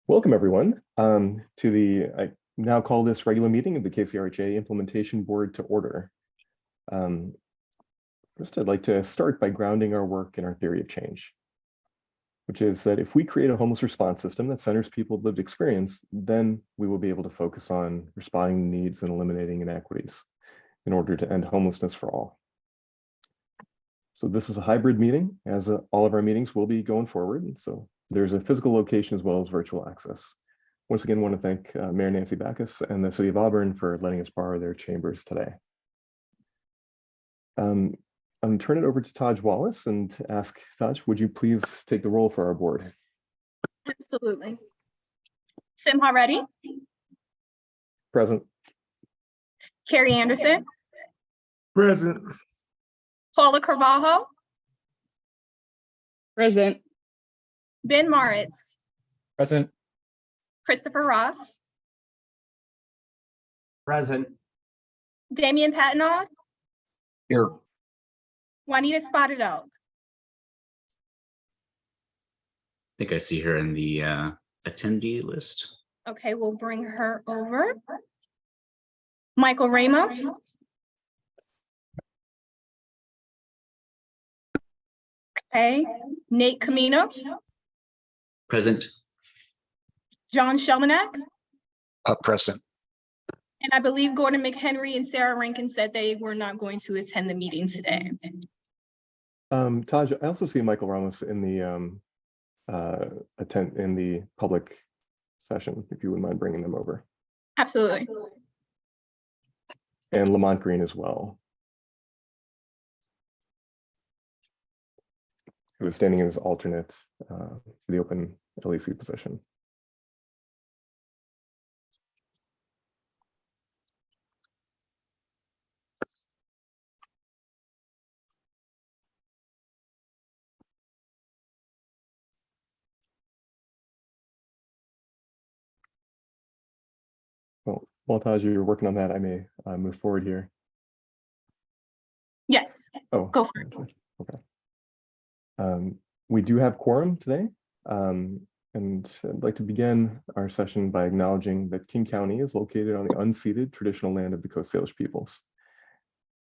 Welcome, everyone, to I now call this regular meeting of the KCRHA Implementation Board to order. First, I'd like to start by grounding our work in our theory of change, which is that if we create a homeless response system that centers people's lived experience, then we will be able to focus on responding to needs and eliminating inequities in order to end homelessness for all. So this is a hybrid meeting, as all of our meetings will be going forward. So there's a physical location as well as virtual access. Once again, I want to thank Mayor Nancy Backus and the City of Auburn for letting us borrow their chambers today. I'm going to turn it over to Taj Wallace and ask Taj, would you please take the roll for our board? Absolutely. Simha Reddy. Present. Carrie Anderson. Present. Paula Carvalho. Present. Ben Moritz. Present. Christopher Ross. Present. Damian Patnaud. Here. Juanita Spotted Elk. I think I see her in the attendee list. Okay, we'll bring her over. Michael Ramos. Okay, Nate Caminos. Present. John Shelmanek. Present. And I believe Gordon McHenry and Sarah Rankin said they were not going to attend the meeting today. Taj, I also see Michael Ramos in the public session, if you wouldn't mind bringing them over. Absolutely. And Lamont Green as well, who is standing as alternate for the open LEC position. Well, while Taj, you're working on that, I may move forward here. Yes, Oh, go for it. Okay. We do have quorum today, and I'd like to begin our session by acknowledging that King County is located on the unceded traditional land of the Coast Salish peoples.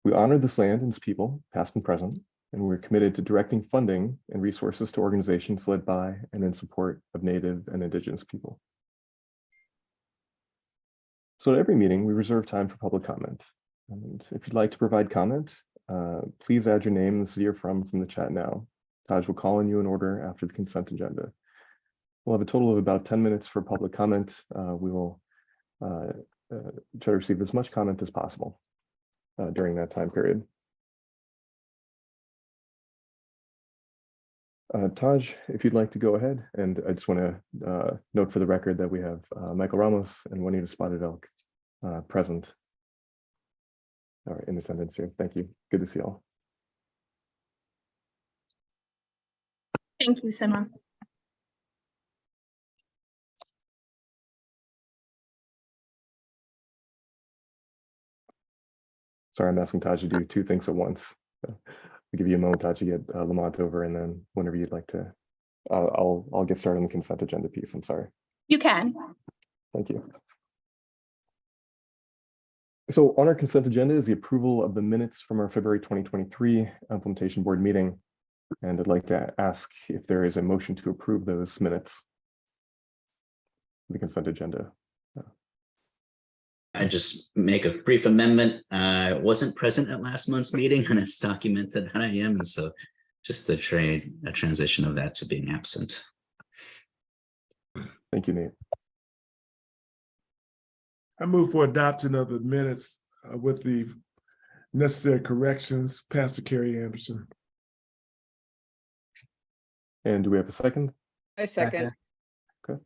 We honor this land and its people, past and present, and we're committed to directing funding and resources to organizations led by and in support of Native and Indigenous people. So at every meeting, we reserve time for public comment. And if you'd like to provide comment, please add your name and the city you're from the chat now. Taj will call on you in order after the consent agenda. We'll have a total of about 10 minutes for public comment. We will try to receive as much comment as possible during that time period. Taj, if you'd like to go ahead, and I just want to note for the record that we have Michael Ramos and Juanita Spotted Elk present in attendance here. Thank you. Good to see you all. Thank you, Simha. Sorry, I'm asking Taj to do two things at once. I'll give you a moment, Taj, to get Lamont over, and then whenever you'd like to, I'll get started on the consent agenda piece. I'm sorry. You can. Thank you. So on our consent agenda is the approval of the minutes from our February 2023 Implementation Board meeting. And I'd like to ask if there is a motion to approve those minutes. The consent agenda. I just make a brief amendment. I wasn't present at last month's meeting, and it's documented that I am, and so just a transition of that to being absent. Thank you, Nate. I move for adoption of the minutes with the necessary corrections. Pastor Carrie Anderson. And do we have a second? I second. Okay.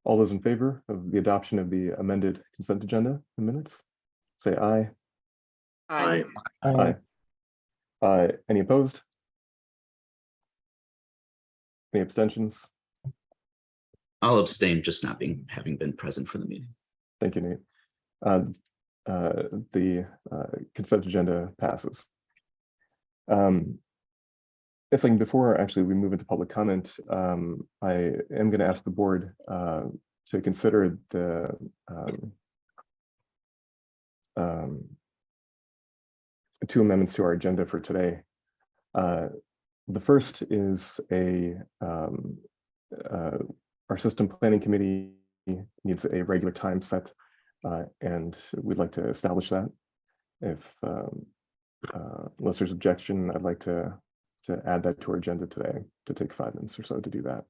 All those in favor of the adoption of the amended consent agenda in minutes, say aye. Aye. Aye. Any opposed? Any abstentions? I'll abstain, just not having been present for the meeting. Thank you, Nate. The consent agenda passes. Yes, like before actually we move into public comment, I am going to ask the board to consider the two amendments to our agenda for today. The first is our system planning committee needs a regular time set, and we'd like to establish that. If unless there's objection, I'd like to add that to our agenda today, to take 5 minutes or so to do that.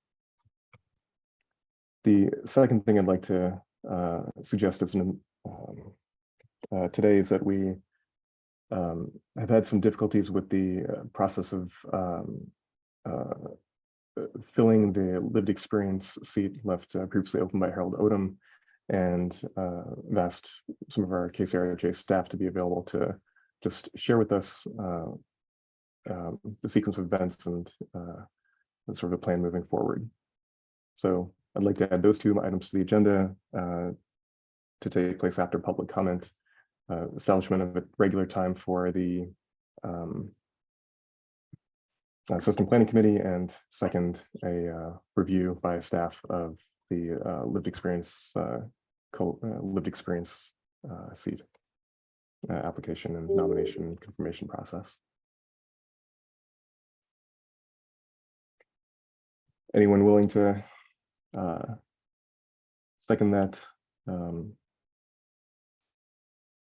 The second thing I'd like to suggest is today is that we have had some difficulties with the process of filling the lived experience seat left previously open by Harold Odom, and I've asked some of our KCRJ staff to be available to just share with us the sequence of events and sort of a plan moving forward. So I'd like to add those two items to the agenda to take place after public comment, establishment of a regular time for the system planning committee, and second, a review by staff of the lived experience seat application and nomination confirmation process. Anyone willing to second that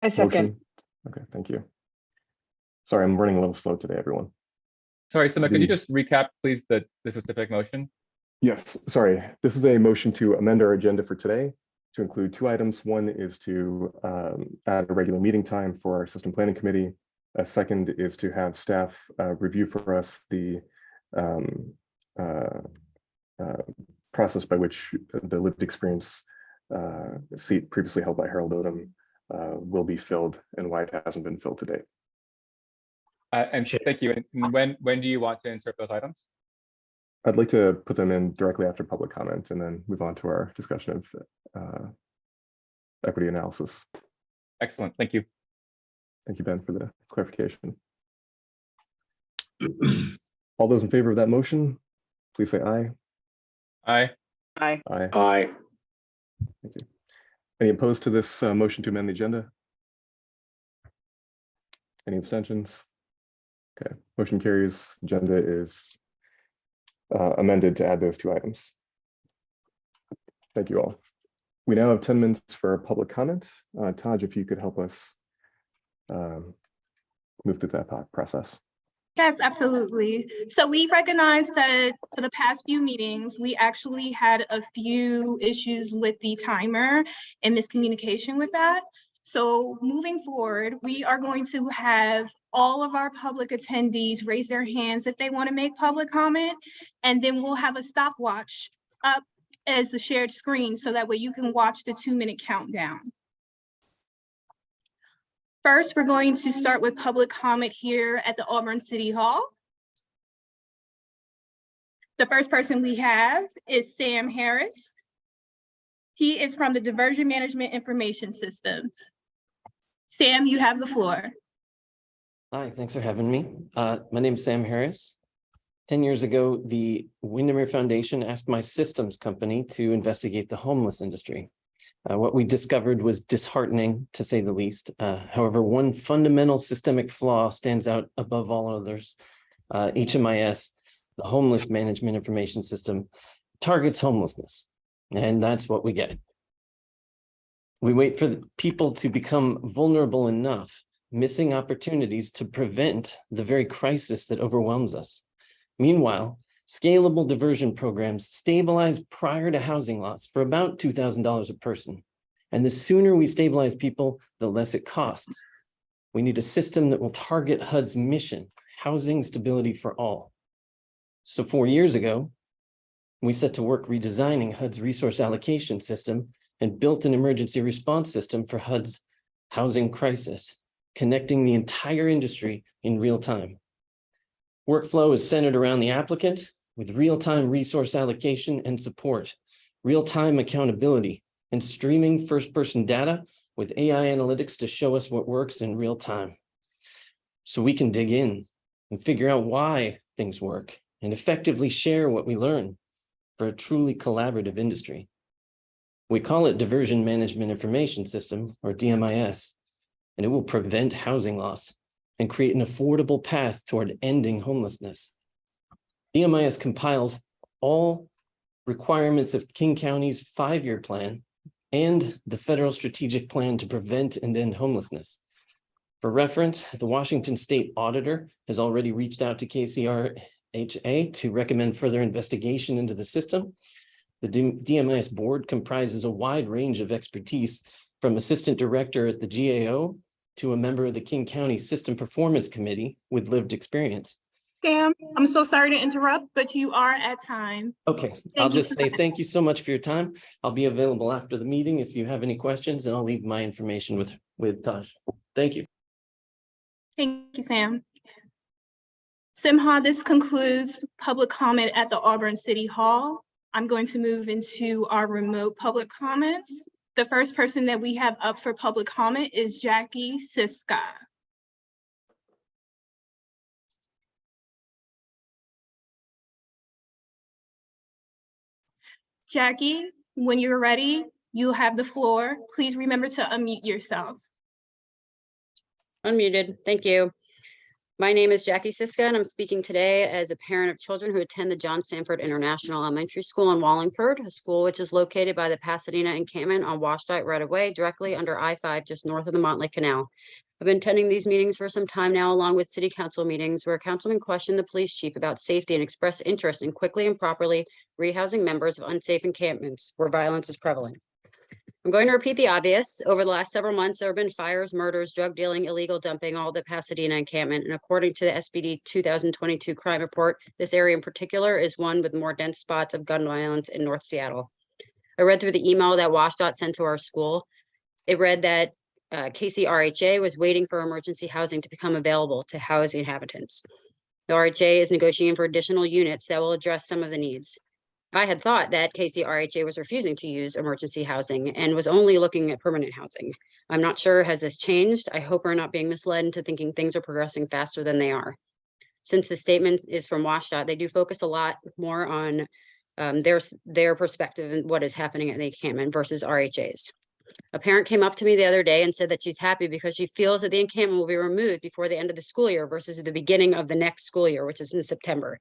I second. motion? Okay, thank you. Sorry, I'm running a little slow today, everyone. Sorry, Sima, could you just recap, please, the specific motion? Yes, sorry. This is a motion to amend our agenda for today to include 2 items. One is to add a regular meeting time for our system planning committee. A second is to have staff review for us the process by which the lived experience seat previously held by Harold Odom will be filled, and why it hasn't been filled to date. And thank you. And when do you want to insert those items? I'd like to put them in directly after public comment and then move on to our discussion of equity analysis. Excellent, thank you. Thank you, Ben, for the clarification. All those in favor of that motion, please say aye. Aye. Aye. Aye. Aye. Thank you. Any opposed to this motion to amend the agenda? Any abstentions? Okay, motion carries. Agenda is amended to add those 2 items. Thank you all. We now have 10 minutes for public comment. Taj, if you could help us move through that process. Yes, absolutely. So we recognize that for the past few meetings, we actually had a few issues with the timer and miscommunication with that. So moving forward, we are going to have all of our public attendees raise their hands if they want to make public comment, and then we'll have a stopwatch up as a shared screen so that way you can watch the 2-minute countdown. First, we're going to start with public comment here at the Auburn City Hall. The first person we have is Sam Harris. He is from the Diversion Management Information Systems. Sam, you have the floor. Hi, thanks for having me. My name is Sam Harris. 10 years ago, the Windermere Foundation asked my systems company to investigate the homeless industry. What we discovered was disheartening, to say the least. However, one fundamental systemic flaw stands out above all others. HMIS, the Homeless Management Information System, targets homelessness, and that's what we get. We wait for people to become vulnerable enough, missing opportunities to prevent the very crisis that overwhelms us. Meanwhile, scalable diversion programs stabilize prior to housing loss for about $2,000 a person. And the sooner we stabilize people, the less it costs. We need a system that will target HUD's mission, housing stability for all. So 4 years ago, we set to work redesigning HUD's resource allocation system and built an emergency response system for HUD's housing crisis, connecting the entire industry in real time. Workflow is centered around the applicant with real-time resource allocation and support, real-time accountability, and streaming first-person data with AI analytics to show us what works in real time. So we can dig in and figure out why things work and effectively share what we learn for a truly collaborative industry. We call it Diversion Management Information System, or DMIS, and it will prevent housing loss and create an affordable path toward ending homelessness. DMIS compiles all requirements of King County's 5-year plan and the federal strategic plan to prevent and end homelessness. For reference, the Washington State Auditor has already reached out to KCRHA to recommend further investigation into the system. The DMIS board comprises a wide range of expertise, from assistant director at the GAO to a member of the King County System Performance Committee with lived experience. Sam, I'm so sorry to interrupt, but you are at time. Okay, I'll you just so say much. thank you so much for your time. I'll be available after the meeting if you have any questions, and I'll leave my information with Taj. Thank you. Thank you, Sam. Simha, this concludes public comment at the Auburn City Hall. I'm going to move into our remote public comments. The first person that we have up for public comment is Jackie Siska. Jackie, when you're ready, you have the floor. Please remember to unmute yourself. Unmuted. Thank you. My name is Jackie Siska, and I'm speaking today as a parent of children who attend the John Stanford International Elementary School in Wallingford, a school which is located by the Pasadena encampment on WashDOT right-of-way, directly under I-5, just north of the Montlake Canal. I've been attending these meetings for some time now, along with city council meetings where councilmen question the police chief about safety and express interest in quickly and properly rehousing members of unsafe encampments where violence is prevalent. I'm going to repeat the obvious. Over the last several months, there have been fires, murders, drug dealing, illegal dumping, all at the Pasadena encampment. And according to the SPD 2022 crime report, this area in particular is one with more dense spots of gun violence in North Seattle. I read through the email that WashDOT sent to our school. It read that KCRHA was waiting for emergency housing to become available to house the inhabitants. The RHA is negotiating for additional units that will address some of the needs. I had thought that KCRHA was refusing to use emergency housing and was only looking at permanent housing. I'm not sure, has this changed? I hope we're not being misled into thinking things are progressing faster than they are. Since the statement is from WashDOT, they do focus a lot more on their perspective and what is happening at the encampment versus RHA's. A parent came up to me the other day and said that she's happy because she feels that the encampment will be removed before the end of the school year versus the beginning of the next school year, which is in September.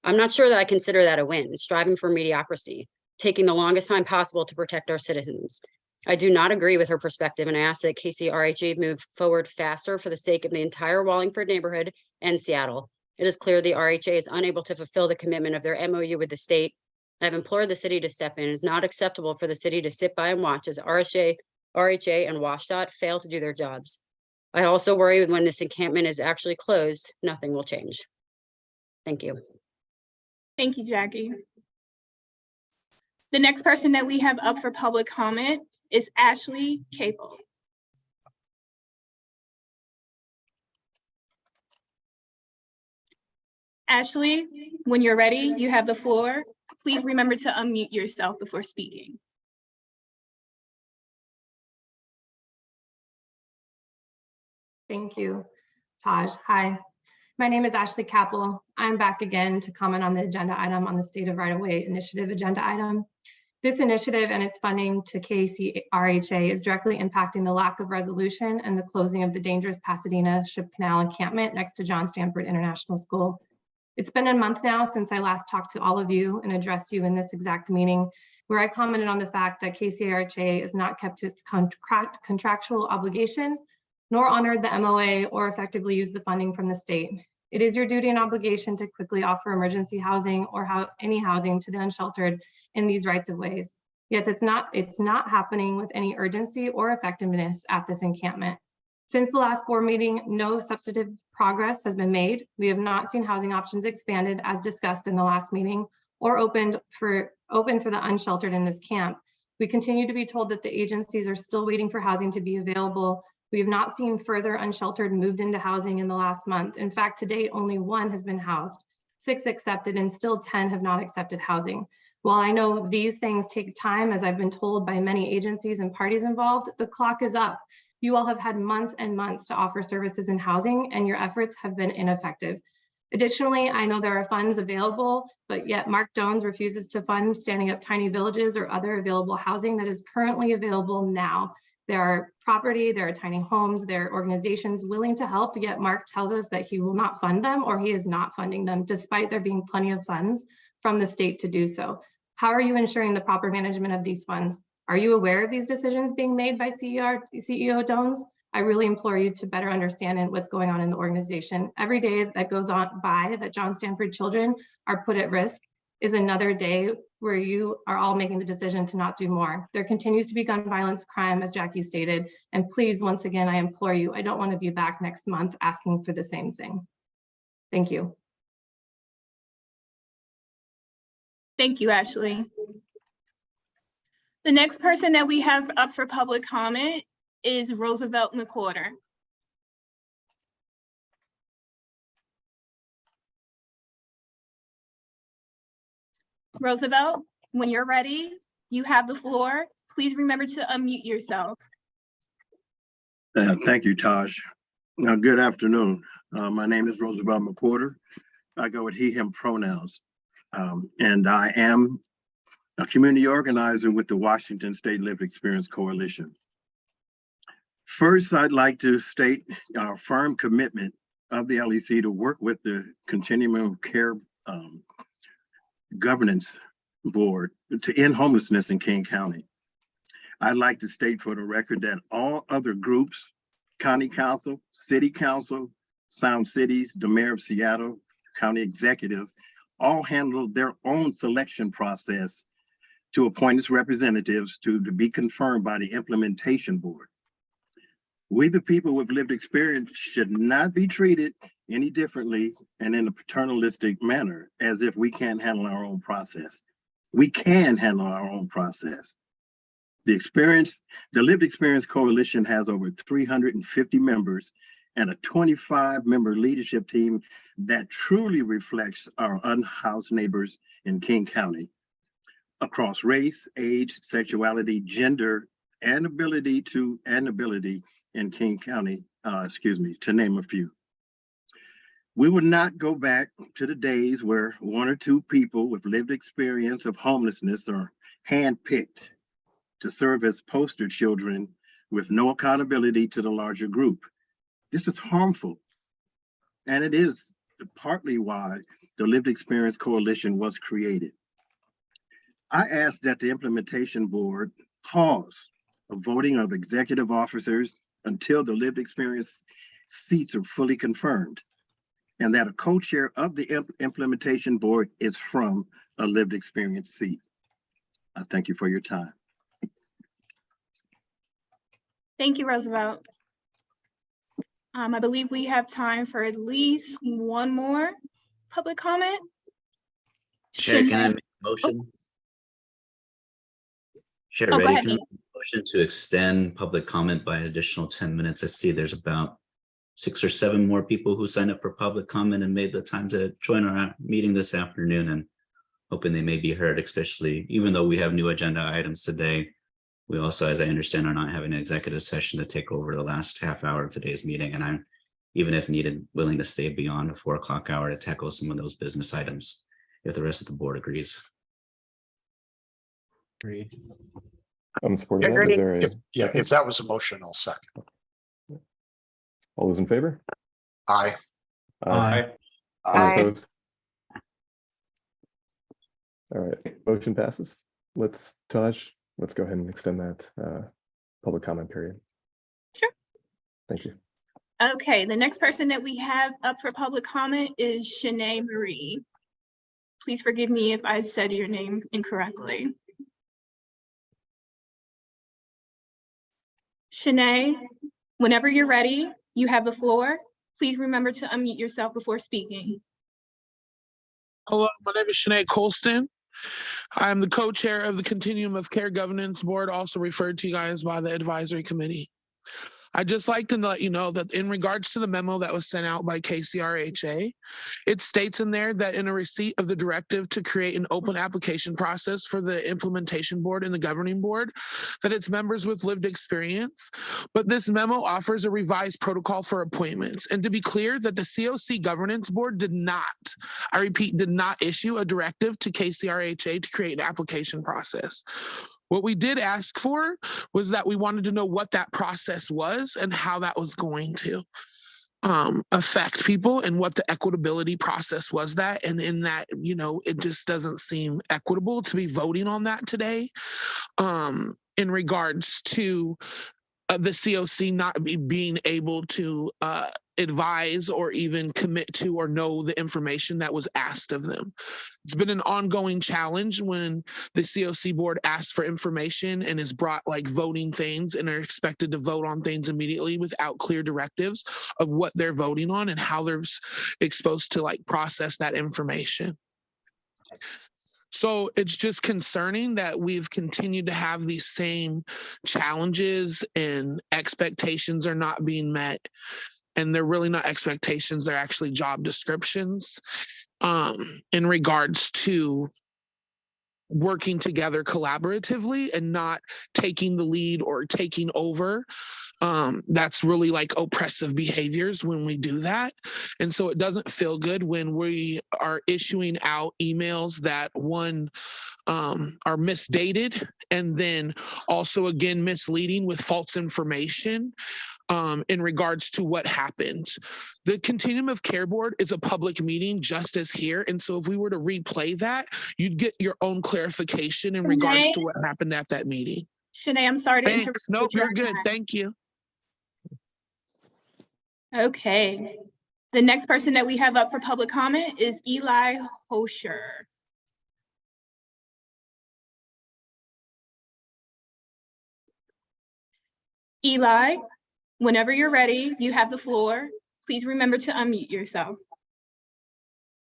I'm not sure that I consider that a win. It's striving for mediocrity, taking the longest time possible to protect our citizens. I do not agree with her perspective, and I ask that KCRHA move forward faster for the sake of the entire Wallingford neighborhood and Seattle. It is clear the RHA is unable to fulfill the commitment of their MOU with the state. I've implored the city to step in. It is not acceptable for the city to sit by and watch as RHA and WashDOT fail to do their jobs. I also worry when this encampment is actually closed, nothing will change. Thank you. Thank you, Jackie. The next person that we have up for public comment is Ashley Capel. Ashley, when you're ready, you have the floor. Please remember to unmute yourself before speaking. Thank you, Taj. Hi, my name is Ashley Capel. I'm back again to comment on the agenda item on the State of Right-of-Way Initiative agenda item. This initiative and its funding to KCRHA is directly impacting the lack of resolution and the closing of the dangerous Pasadena Ship Canal encampment next to John Stanford International School. It's been a month now since I last talked to all of you and addressed you in this exact meeting, where I commented on the fact that KCRHA has not kept its contractual obligation, nor honored the MOA or effectively used the funding from the state. It is your duty and obligation to quickly offer emergency housing or any housing to the unsheltered in these rights of ways. Yet it's not happening with any urgency or effectiveness at this encampment. Since the last board meeting, no substantive progress has been made. We have not seen housing options expanded as discussed in the last meeting or open for the unsheltered in this camp. We continue to be told that the agencies are still waiting for housing to be available. We have not seen further unsheltered moved into housing in the last month. In fact, to date, only 1 has been housed, 6 accepted, and still 10 have not accepted housing. While I know these things take time, as I've been told by many agencies and parties involved, the clock is up. You all have had months and months to offer services in housing, and your efforts have been ineffective. Additionally, I know there are funds available, but yet Mark Jones refuses to fund Standing Up Tiny Villages or other available housing that is currently available now. There are property, there are tiny homes, there are organizations willing to help, yet Mark tells us that he will not fund them or he is not funding them, despite there being plenty of funds from the state to do so. How are you ensuring the proper management of these funds? Are you aware of these decisions being made by CEO Jones? I really implore you to better understand what's going on in the organization. Every day that goes on by that John Stanford children are put at risk is another day where you are all making the decision to not do more. There continues to be gun violence crime, as Jackie stated, and please, once again, I implore you, I don't want to be back next month asking for the same thing. Thank you. Thank you, Ashley. The next person that we have up for public comment is Roosevelt McWhorter. Roosevelt, when you're ready, you have the floor. Please remember to unmute yourself. Thank you, Taj. Good afternoon. My name is Roosevelt McWhorter. I go with he, him pronouns. And I am a community organizer with the Washington State Lived Experience Coalition. First, I'd like to state our firm commitment of the LEC to work with the Continuum of Care Governance Board to end homelessness in King County. I'd like to state for the record that all other groups, County Council, City Council, Sound Cities, the Mayor of Seattle, County Executive, all handle their own selection process to appoint its representatives to be confirmed by the Implementation Board. We, the people with lived experience, should not be treated any differently and in a paternalistic manner as if we can't handle our own process. We can handle our own process. The Lived Experience Coalition has over 350 members and a 25-member leadership team that truly reflects our unhoused neighbors in King County across race, age, sexuality, gender, and ability in King County, to name a few. We would not go back to the days where one or two people with lived experience of homelessness are handpicked to serve as poster children with no accountability to the larger group. This is harmful, and it is partly why the Lived Experience Coalition was created. I ask that the Implementation Board pause of voting of executive officers until the lived experience seats are fully confirmed, and that a co-chair of the Implementation Board is from a lived experience seat. I thank you for your time. Thank you, Roosevelt. I believe we have time for at least one more public comment. Chair, can I make a motion? Chair, Oh, go ready? ahead, Can I Nate. make a motion to extend public comment by an additional 10 minutes? I see there's about 6 or 7 more people who signed up for public comment and made the time to join our meeting this afternoon, and hoping they may be heard, especially even though we have new agenda items today. We also, as I understand, are not having an executive session to take over the last half hour of today's meeting. And I'm, even if needed, willing to stay beyond the 4 o'clock hour to tackle some of those business items if the rest of the board agrees. Agreed. I'm supporting that. Is there a If that was a motion, I'll second. all those in favor? Aye. Any Aye. opposed? All right, motion passes. Taj, let's go ahead and extend that public comment period. Sure. Thank you. Okay, the next person that we have up for public comment is Shanae Marie. Please forgive me if I said your name incorrectly. Shanae, whenever you're ready, you have the floor. Please remember to unmute yourself before speaking. Hello, my name is Shanae Colston. I'm the co-chair of the Continuum of Care Governance Board, also referred to you guys by the advisory committee. I'd just like to let you know that in regards to the memo that was sent out by KCRHA, it states in there that in a receipt of the directive to create an open application process for the implementation board and the governing board, that it's members with lived experience. But this memo offers a revised protocol for appointments. And to be clear, that the COC governance board did not, I repeat, did not issue a directive to KCRHA to create an application process. What we did ask for was that we wanted to know what that process was and how that was going to affect people and what the equitability process was that. And in that, you know, it just doesn't seem equitable to be voting on that today in regards to the COC not being able to advise or even commit to or know the information that was asked of them. It's been an ongoing challenge when the COC board asks for information and is brought like voting things and are expected to vote on things immediately without clear directives of what they're voting on and how they're exposed to like process that information. So it's just concerning that we've continued to have these same challenges and expectations are not being met. And they're really not expectations, they're actually job descriptions in regards to working together collaboratively and not taking the lead or taking over. That's really like oppressive behaviors when we do that. And so it doesn't feel good when we are issuing out emails that one are misdated and then also again misleading with false information in regards to what happened. The Continuum of Care Board is a public meeting just as here. And so if we were to replay that, you'd get your own clarification in regards to what happened at that meeting. Shanae, I'm sorry to interrupt. Thanks. Nope, you're good. Thank you. Okay. The next person that we have up for public comment is Eli Hosher. Eli, whenever you're ready, you have the floor. Please remember to unmute yourself.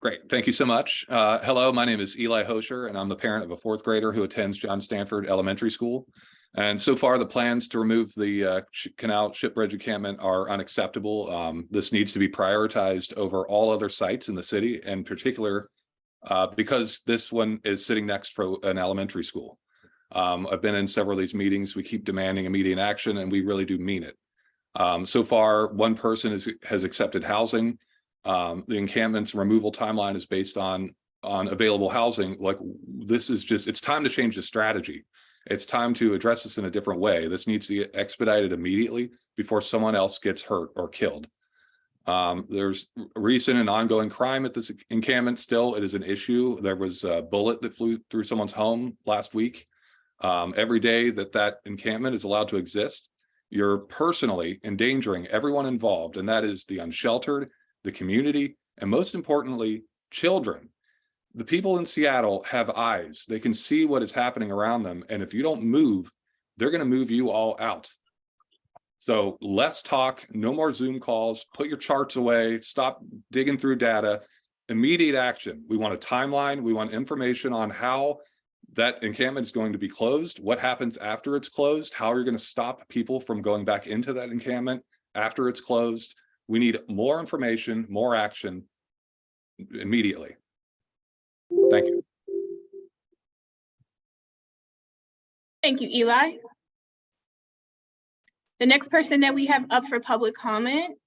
Great, thank you so much. Hello, my name is Eli Hosher, and I'm the parent of a fourth grader who attends John Stanford Elementary School. And so far, the plans to remove the Canal Shipbridge encampment are unacceptable. This needs to be prioritized over all other sites in the city, in particular, because this one is sitting next to an elementary school. I've been in several of these meetings. We keep demanding immediate action, and we really do mean it. So far, one person has accepted housing. The encampment's removal timeline is based on available housing. Like, this is just, it's time to change the strategy. It's time to address this in a different way. This needs to get expedited immediately before someone else gets hurt or killed. There's recent and ongoing crime at this encampment still. It is an issue. There was a bullet that flew through someone's home last week. Every day that encampment is allowed to exist, you're personally endangering everyone involved, and that is the unsheltered, the community, and most importantly, children. The people in Seattle have eyes. They can see what is happening around them. And if you don't move, they're going to move you all out. So less talk, no more Zoom calls, put your charts away, stop digging through data, immediate action. We want a timeline. We want information on how that encampment is going to be closed, what happens after it's closed, how you're going to stop people from going back into that encampment after it's closed. We need more information, more action immediately. Thank you. Thank you, Eli. The next person that we have up for public comment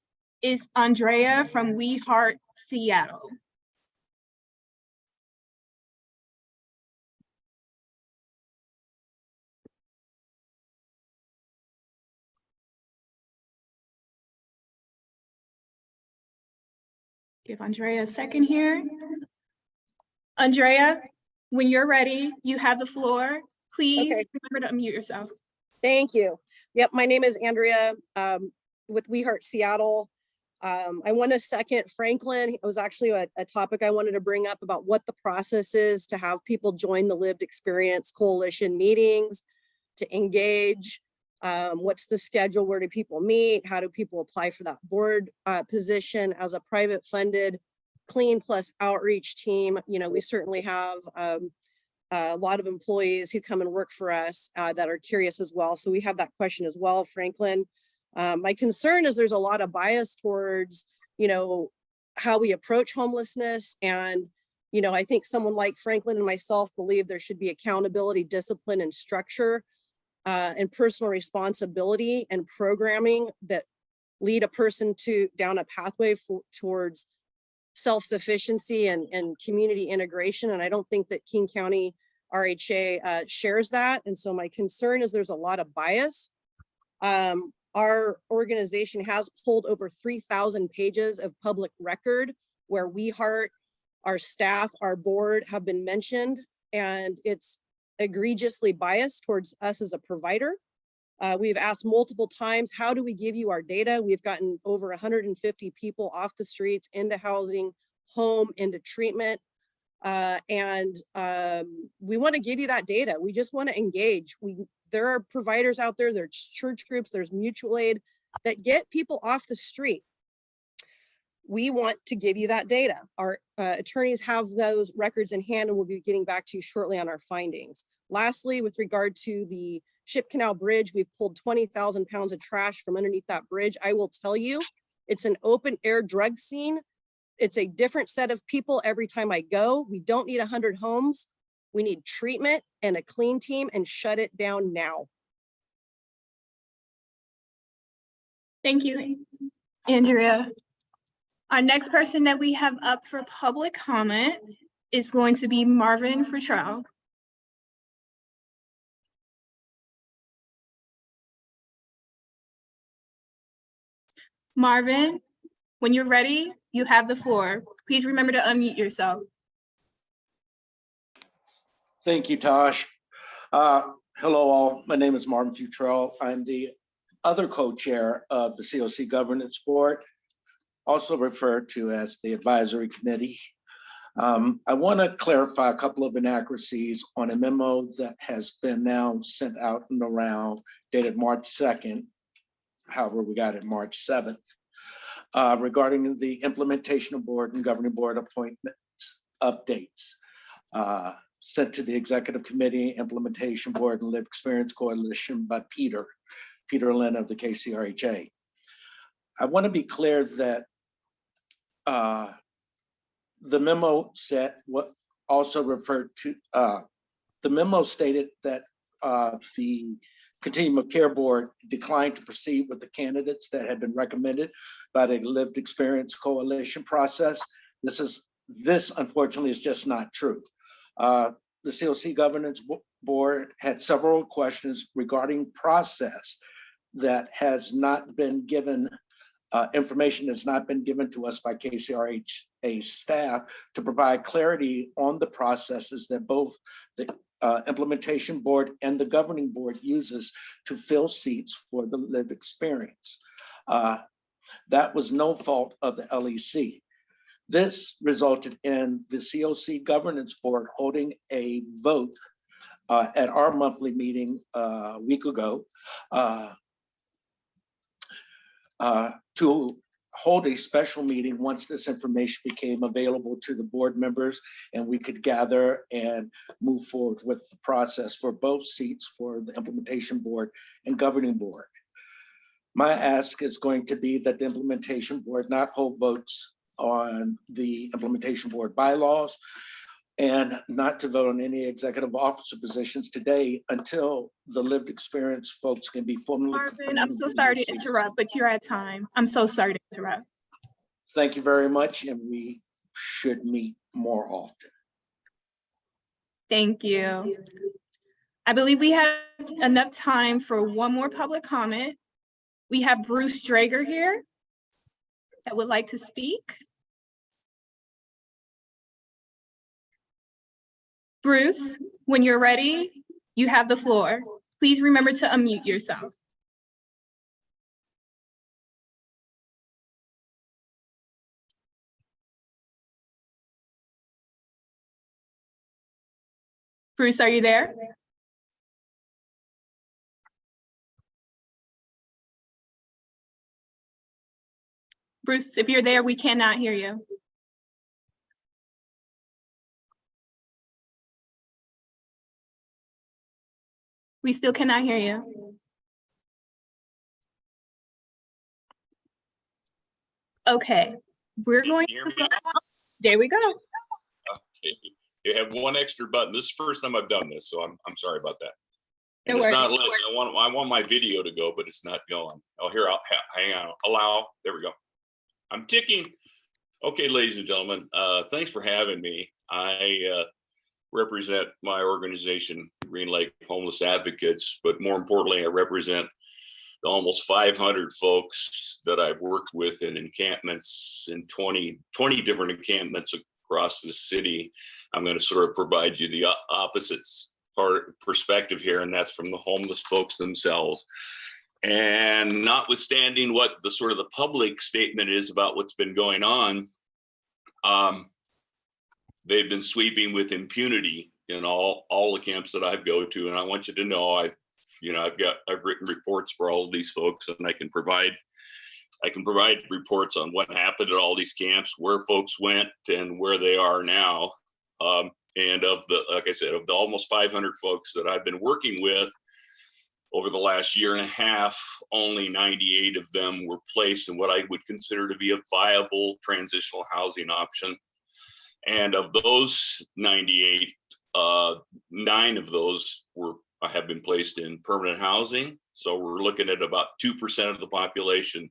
is Andrea from We Heart Seattle. Give Andrea a second here. Andrea, when you're ready, you have the floor. Please remember to unmute yourself. Thank you. Yep, my name is Andrea with We Heart Seattle. I want to second Franklin. It was actually a topic I wanted to bring up about what the process is to have people join the Lived Experience Coalition meetings, to engage. What's the schedule? Where do people meet? How do people apply for that board position as a private funded Clean Plus outreach team? You know, we certainly have a lot of employees who come and work for us that are curious as well. So we have that question as well, Franklin. My concern is there's a lot of bias towards, how we approach homelessness. And, I think someone like Franklin and myself believe there should be accountability, discipline, and structure, and personal responsibility and programming that lead a person down a pathway towards self-sufficiency and community integration. And I don't think that King County RHA shares that. And so my concern is there's a lot of bias. Our organization has pulled over 3,000 pages of public record where We Heart, our staff, our board have been mentioned, and it's egregiously biased towards us as a provider. We've asked multiple times, how do we give you our data? We've gotten over 150 people off the streets, into housing, home, into treatment. And we want to give you that data. We just want to engage. There are providers out there, there's church groups, there's mutual aid that get people off the street. We want to give you that data. Our attorneys have those records in hand, and we'll be getting back to you shortly on our findings. Lastly, with regard to the Ship Canal Bridge, we've pulled 20,000 pounds of trash from underneath that bridge. I will tell you, it's an open air drug scene. It's a different set of people every time I go. We don't need 100 homes. We need treatment and a clean team, and shut it down now. Thank you, Andrea. Our next person that we have up for public comment is going to be Marvin Futrell. Marvin, when you're ready, you have the floor. Please remember to unmute yourself. Thank you, Tosh. Hello all, my name is Marvin Futrell. I'm the other co-chair of the COC Governance Board, also referred to as the Advisory Committee. I want to clarify a couple of inaccuracies on a memo that has been now sent out and around, dated March 2nd. However, we got it March 7th, regarding the implementation of board and governing board appointments updates sent to the Executive Committee, Implementation Board, and Lived Experience Coalition by Peter Lynn of the KCRHA. I want to be clear that the memo said what also referred to, the memo stated that the Continuum of Care Board declined to proceed with the candidates that had been recommended by the Lived Experience Coalition process. This unfortunately is just not true. The COC Governance Board had several questions regarding process that has not been given, information has not been given to us by KCRHA staff to provide clarity on the processes that both the Implementation Board and the Governing Board uses to fill seats for the lived experience. That was no fault of the LEC. This resulted in the COC Governance Board holding a vote at our monthly meeting a week ago to hold a special meeting once this information became available to the board members and we could gather and move forward with the process for both seats for the Implementation Board and Governing Board. My ask is going to be that the Implementation Board not hold votes on the Implementation Board bylaws and not to vote on any executive officer positions today until the lived experience folks can be formally. Marvin, I'm so sorry to interrupt, but you're at time. I'm so sorry to interrupt. Thank you very much, and we should meet more often. Thank you. I believe we have enough time for one more public comment. We have Bruce Drager here that would like to speak. Bruce, when you're ready, you have the floor. Please remember to unmute yourself. Bruce, are you there? Bruce, if you're there, we cannot hear you. We still cannot hear you. Okay, we're Can you going hear to me? go. There we go. Okay. You have one extra button. This is the first time I've done this, so I'm sorry about that. And No it's worries. not letting, I want my video to go, but it's not going. Oh, here, hang on, allow, there we go. I'm ticking. Okay, ladies and gentlemen, thanks for having me. I represent my organization, Green Lake Homeless Advocates, but more importantly, I represent the almost 500 folks that I've worked with in encampments in 20 different encampments across the city. I'm going to sort of provide you the opposites perspective here, and that's from the homeless folks themselves. And notwithstanding what the sort of the public statement is about what's been going on, they've been sweeping with impunity in all the camps that I go to. And I want you to know, I've written reports for all of these folks, and I can provide reports on what happened at all these camps, where folks went and where they are now. And like I said, of the almost 500 folks that I've been working with over the last year and a half, only 98 of them were placed in what I would consider to be a viable transitional housing option. And of those 98, 9 of those have been placed in permanent housing. So we're looking at about 2% of the population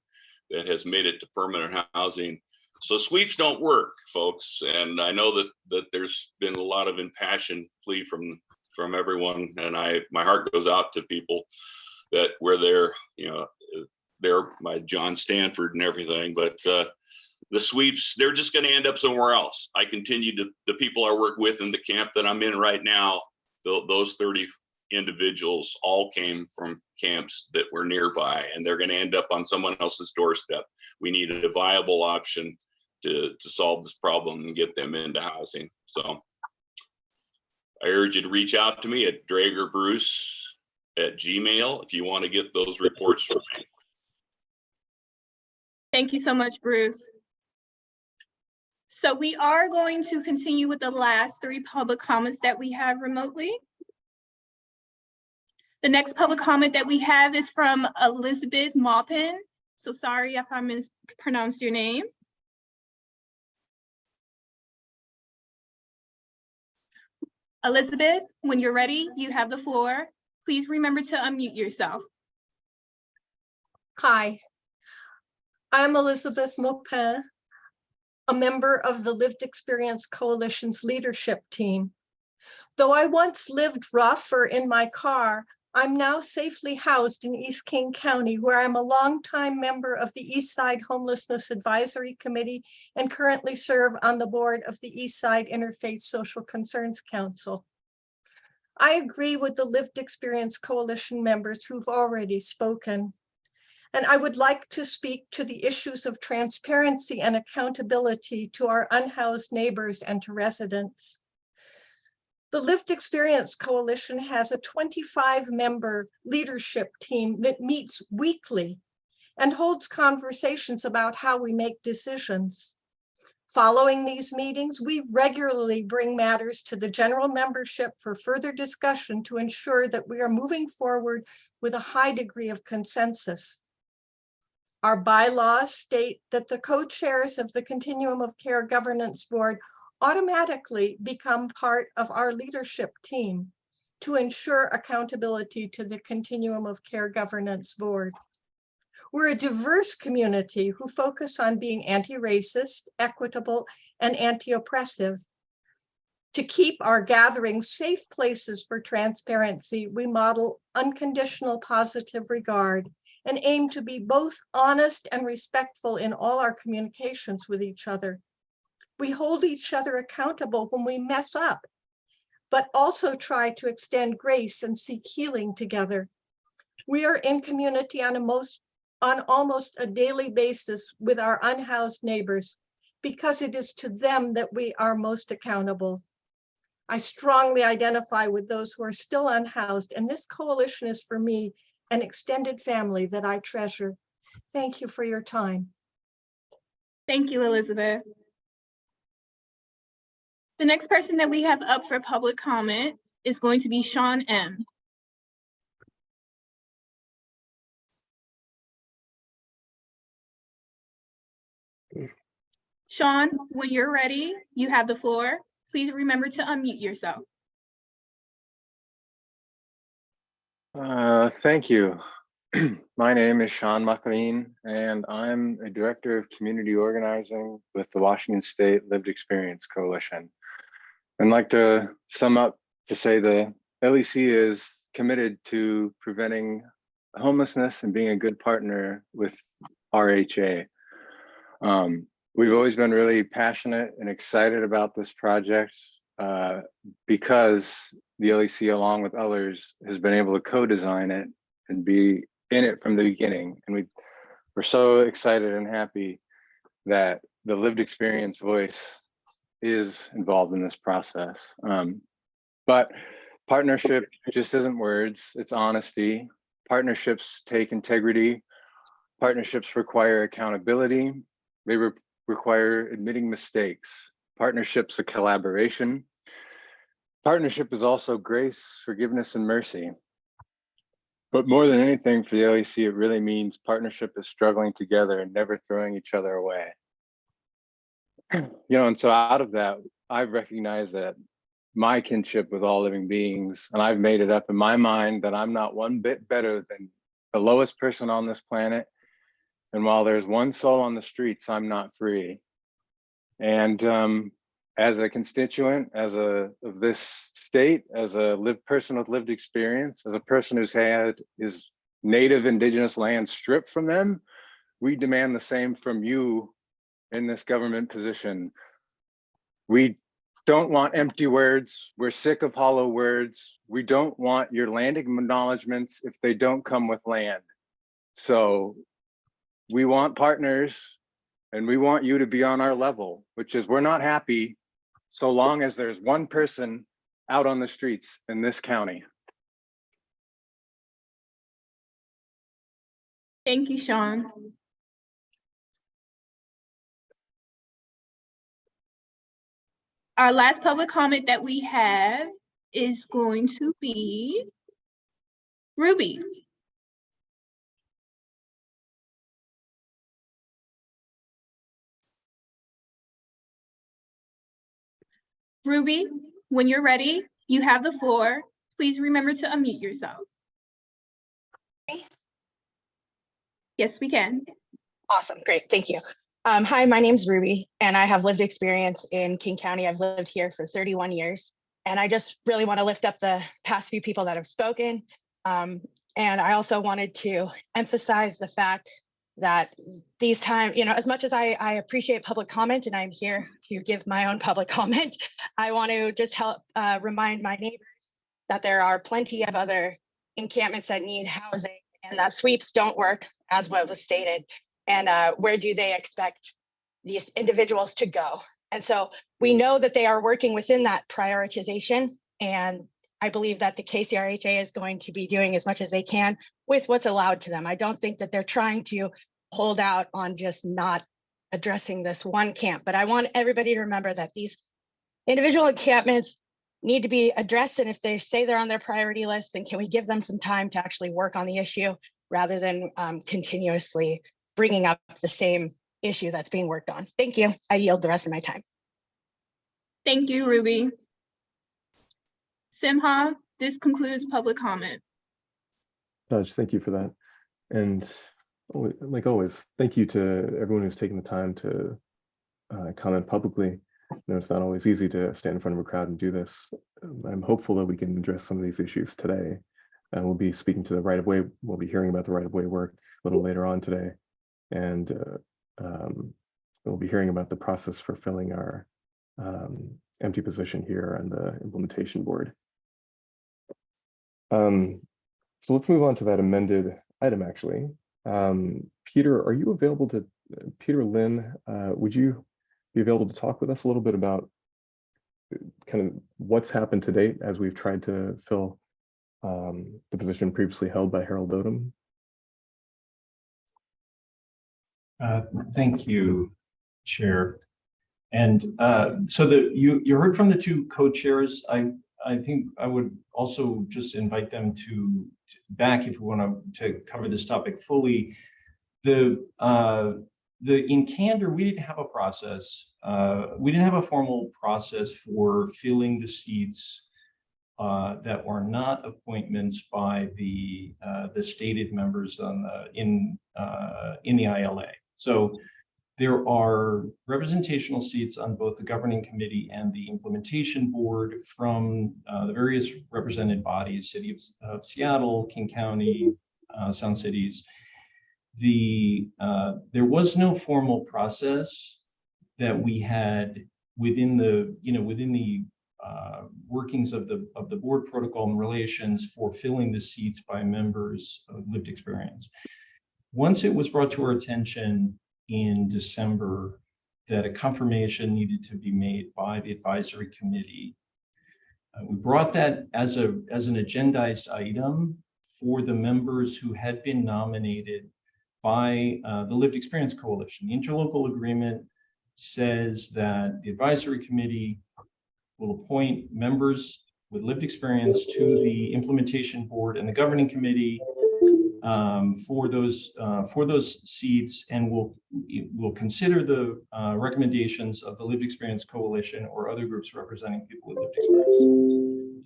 that has made it to permanent housing. So sweeps don't work, folks. And I know that there's been a lot of impassioned plea from everyone. And my heart goes out to people that where they're my John Stanford and everything, but the sweeps, they're just going to end up somewhere else. I continue to, the people I work with in the camp that I'm in right now, those 30 individuals all came from camps that were nearby, and they're going to end up on someone else's doorstep. We need a viable option to solve this problem and get them into housing. So I urge you to reach out to me at dragerbruce@gmail if you want to get those reports from me. Thank you so much, Bruce. So we are going to continue with the last 3 public comments that we have remotely. The next public comment that we have is from Elizabeth Maupin. So sorry if I mispronounced your name. Elizabeth, when you're ready, you have the floor. Please remember to unmute yourself. Hi, I'm Elizabeth Maupin, a member of the Lived Experience Coalition's leadership team. Though I once lived rough or in my car, I'm now safely housed in East King County, where I'm a longtime member of the East Side Homelessness Advisory Committee and currently serve on the board of the East Side Interfaith Social Concerns Council. I agree with the Lived Experience Coalition members who've already spoken. And I would like to speak to the issues of transparency and accountability to our unhoused neighbors and to residents. The Lived Experience Coalition has a 25-member leadership team that meets weekly and holds conversations about how we make decisions. Following these meetings, we regularly bring matters to the general membership for further discussion to ensure that we are moving forward with a high degree of consensus. Our bylaws state that the co-chairs of the Continuum of Care Governance Board automatically become part of our leadership team to ensure accountability to the Continuum of Care Governance Board. We're a diverse community who focus on being anti-racist, equitable, and anti-oppressive. To keep our gatherings safe places for transparency, we model unconditional positive regard and aim to be both honest and respectful in all our communications with each other. We hold each other accountable when we mess up, but also try to extend grace and seek healing together. We are in community on almost a daily basis with our unhoused neighbors because it is to them that we are most accountable. I strongly identify with those who are still unhoused, and this coalition is for me an extended family that I treasure. Thank you for your time. Thank you, Elizabeth. The next person that we have up for public comment is going to be Sean M. Sean, when you're ready, you have the floor. Please remember to unmute yourself. Thank you. My name is Sean Makareen, and I'm a director of community organizing with the Washington State Lived Experience Coalition. I'd like to sum up to say the LEC is committed to preventing homelessness and being a good partner with RHA. We've always been really passionate and excited about this project because the LEC, along with others, has been able to co-design it and be in it from the beginning. And we're so excited and happy that the lived experience voice is involved in this process. But partnership just isn't words, it's honesty. Partnerships take integrity. Partnerships require accountability. They require admitting mistakes. Partnerships are collaboration. Partnership is also grace, forgiveness, and mercy. But more than anything for the LEC, it really means partnership is struggling together and never throwing each other away. And so out of that, I've recognized that my kinship with all living beings, and I've made it up in my mind that I'm not one bit better than the lowest person on this planet. And while there's one soul on the streets, I'm not free. And as a constituent, of this state, as a person with lived experience, as a person who's had his native indigenous land stripped from them, we demand the same from you in this government position. We don't want empty words. We're sick of hollow words. We don't want your land acknowledgements if they don't come with land. So we want partners, and we want you to be on our level, which is we're not happy so long as there's one person out on the streets in this county. Thank you, Sean. Our last public comment that we have is going to be Ruby. Ruby, when you're ready, you have the floor. Please remember to unmute yourself. Yes, we can. Awesome, great, thank you. Hi, my name's Ruby, and I have lived experience in King County. I've lived here for 31 years, and I just really want to lift up the past few people that have spoken. And I also wanted to emphasize the fact that these times, as much as I appreciate public comment, and I'm here to give my own public comment, I want to just help remind my neighbors that there are plenty of other encampments that need housing, and that sweeps don't work, as what was stated. And where do they expect these individuals to go? And so we know that they are working within that prioritization. And I believe that the KCRHA is going to be doing as much as they can with what's allowed to them. I don't think that they're trying to hold out on just not addressing this one camp, but I want everybody to remember that these individual encampments need to be addressed. And if they say they're on their priority list, then can we give them some time to actually work on the issue rather than continuously bringing up the same issue that's being worked on. Thank you. I yield the rest of my time. Thank you, Ruby. Simha, this concludes public comment. Taj, thank you for that. And like always, thank you to everyone who's taken the time to comment publicly. It's not always easy to stand in front of a crowd and do this. I'm hopeful that we can address some of these issues today. We'll be speaking to the right-of-way. We'll be hearing about the right-of-way work a little later on today. And we'll be hearing about the process for filling our empty position here on the implementation board. So let's move on to that amended item, actually. Peter, are you available to, Peter Lynn, would you be available to talk with us a little bit about kind of what's happened to date as we've tried to fill the position previously held by Harold Odom? Thank you, Chair. And so you heard from the two co-chairs. I think I would also just invite them back if we want to cover this topic fully. The in candor, we didn't have a process. We didn't have a formal process for filling the seats that were not appointments by the stated members in the ILA. So there are representational seats on both the governing committee and the implementation board from the various represented bodies, City of Seattle, King County, Sound Cities. There was no formal process that we had within the workings of the board protocol and relations for filling the seats by members of lived experience. Once it was brought to our attention in December that a confirmation needed to be made by the advisory committee, we brought that as an agendized item for the members who had been nominated by the Lived Experience Coalition. The interlocal agreement says that the advisory committee will appoint members with lived experience to the implementation board and the governing committee for those seats, and will consider the recommendations of the Lived Experience Coalition or other groups representing people with lived experience.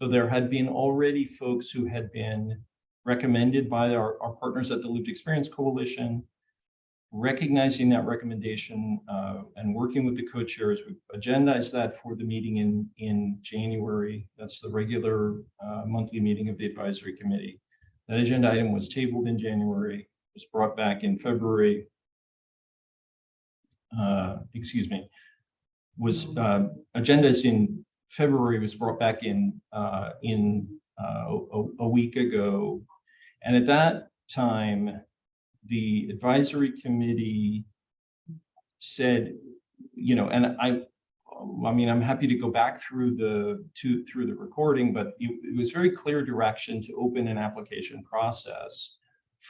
So there had been already folks who had been recommended by our partners at the Lived Experience Coalition. Recognizing that recommendation and working with the co-chairs, we agendized that for the meeting in January. That's the regular monthly meeting of the advisory committee. That agenda item was tabled in January, was brought back in February. Was agendas in February, was brought back in a week ago. And at that time, the advisory committee said, and I mean, I'm happy to go back through the recording, but it was very clear direction to open an application process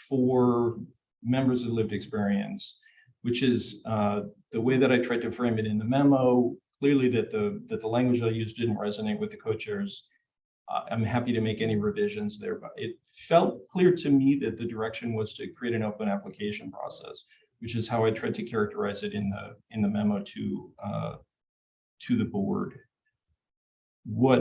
for members of lived experience, which is the way that I tried to frame it in the memo. Clearly, that the language I used didn't resonate with the co-chairs. I'm happy to make any revisions there, but it felt clear to me that the direction was to create an open application process, which is how I tried to characterize it in the memo to the board. We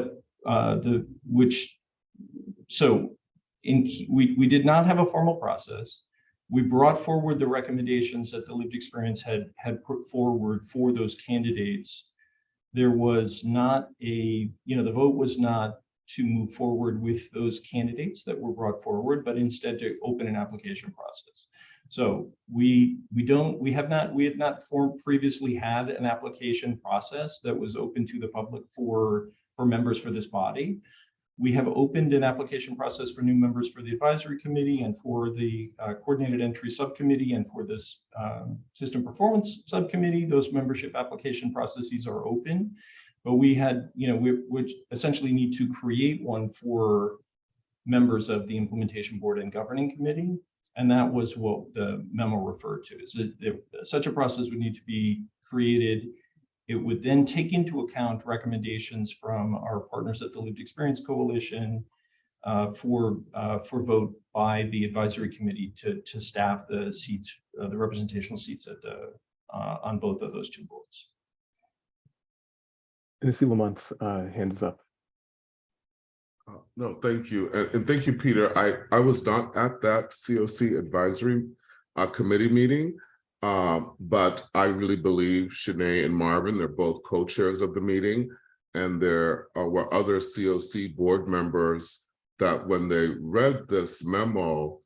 did not have a formal process. We brought forward the recommendations that the lived experience had put forward for those candidates. There was not the vote was not to move forward with those candidates that were brought forward, but instead to open an application process. So we had not previously had an application process that was open to the public for members for this body. We have opened an application process for new members for the advisory committee and for the coordinated entry subcommittee and for this system performance subcommittee. Those membership application processes are open. But we had, we would essentially need to create one for members of the implementation board and governing committee. And that was what the memo referred to. Is that such a process would need to be created. It would then take into account recommendations from our partners at the Lived Experience Coalition for vote by the advisory committee to staff the seats, the representational seats at on both of those two boards. And I see Lamont's hand is up. No, thank you. And thank you, Peter. I was not at that COC advisory committee meeting, but I really believe Shanae and Marvin, they're both co-chairs of the meeting. And there were other COC board members that when they read this memo,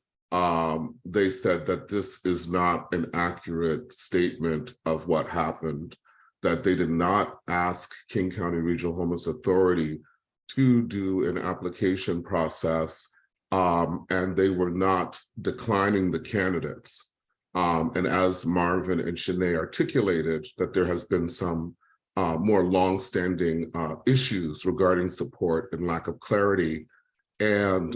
they said that this is not an accurate statement of what happened, that they did not ask King County Regional Homeless Authority to do an application process, and they were not declining the candidates. And as Marvin and Shanae articulated, that there has been some more longstanding issues regarding support and lack of clarity and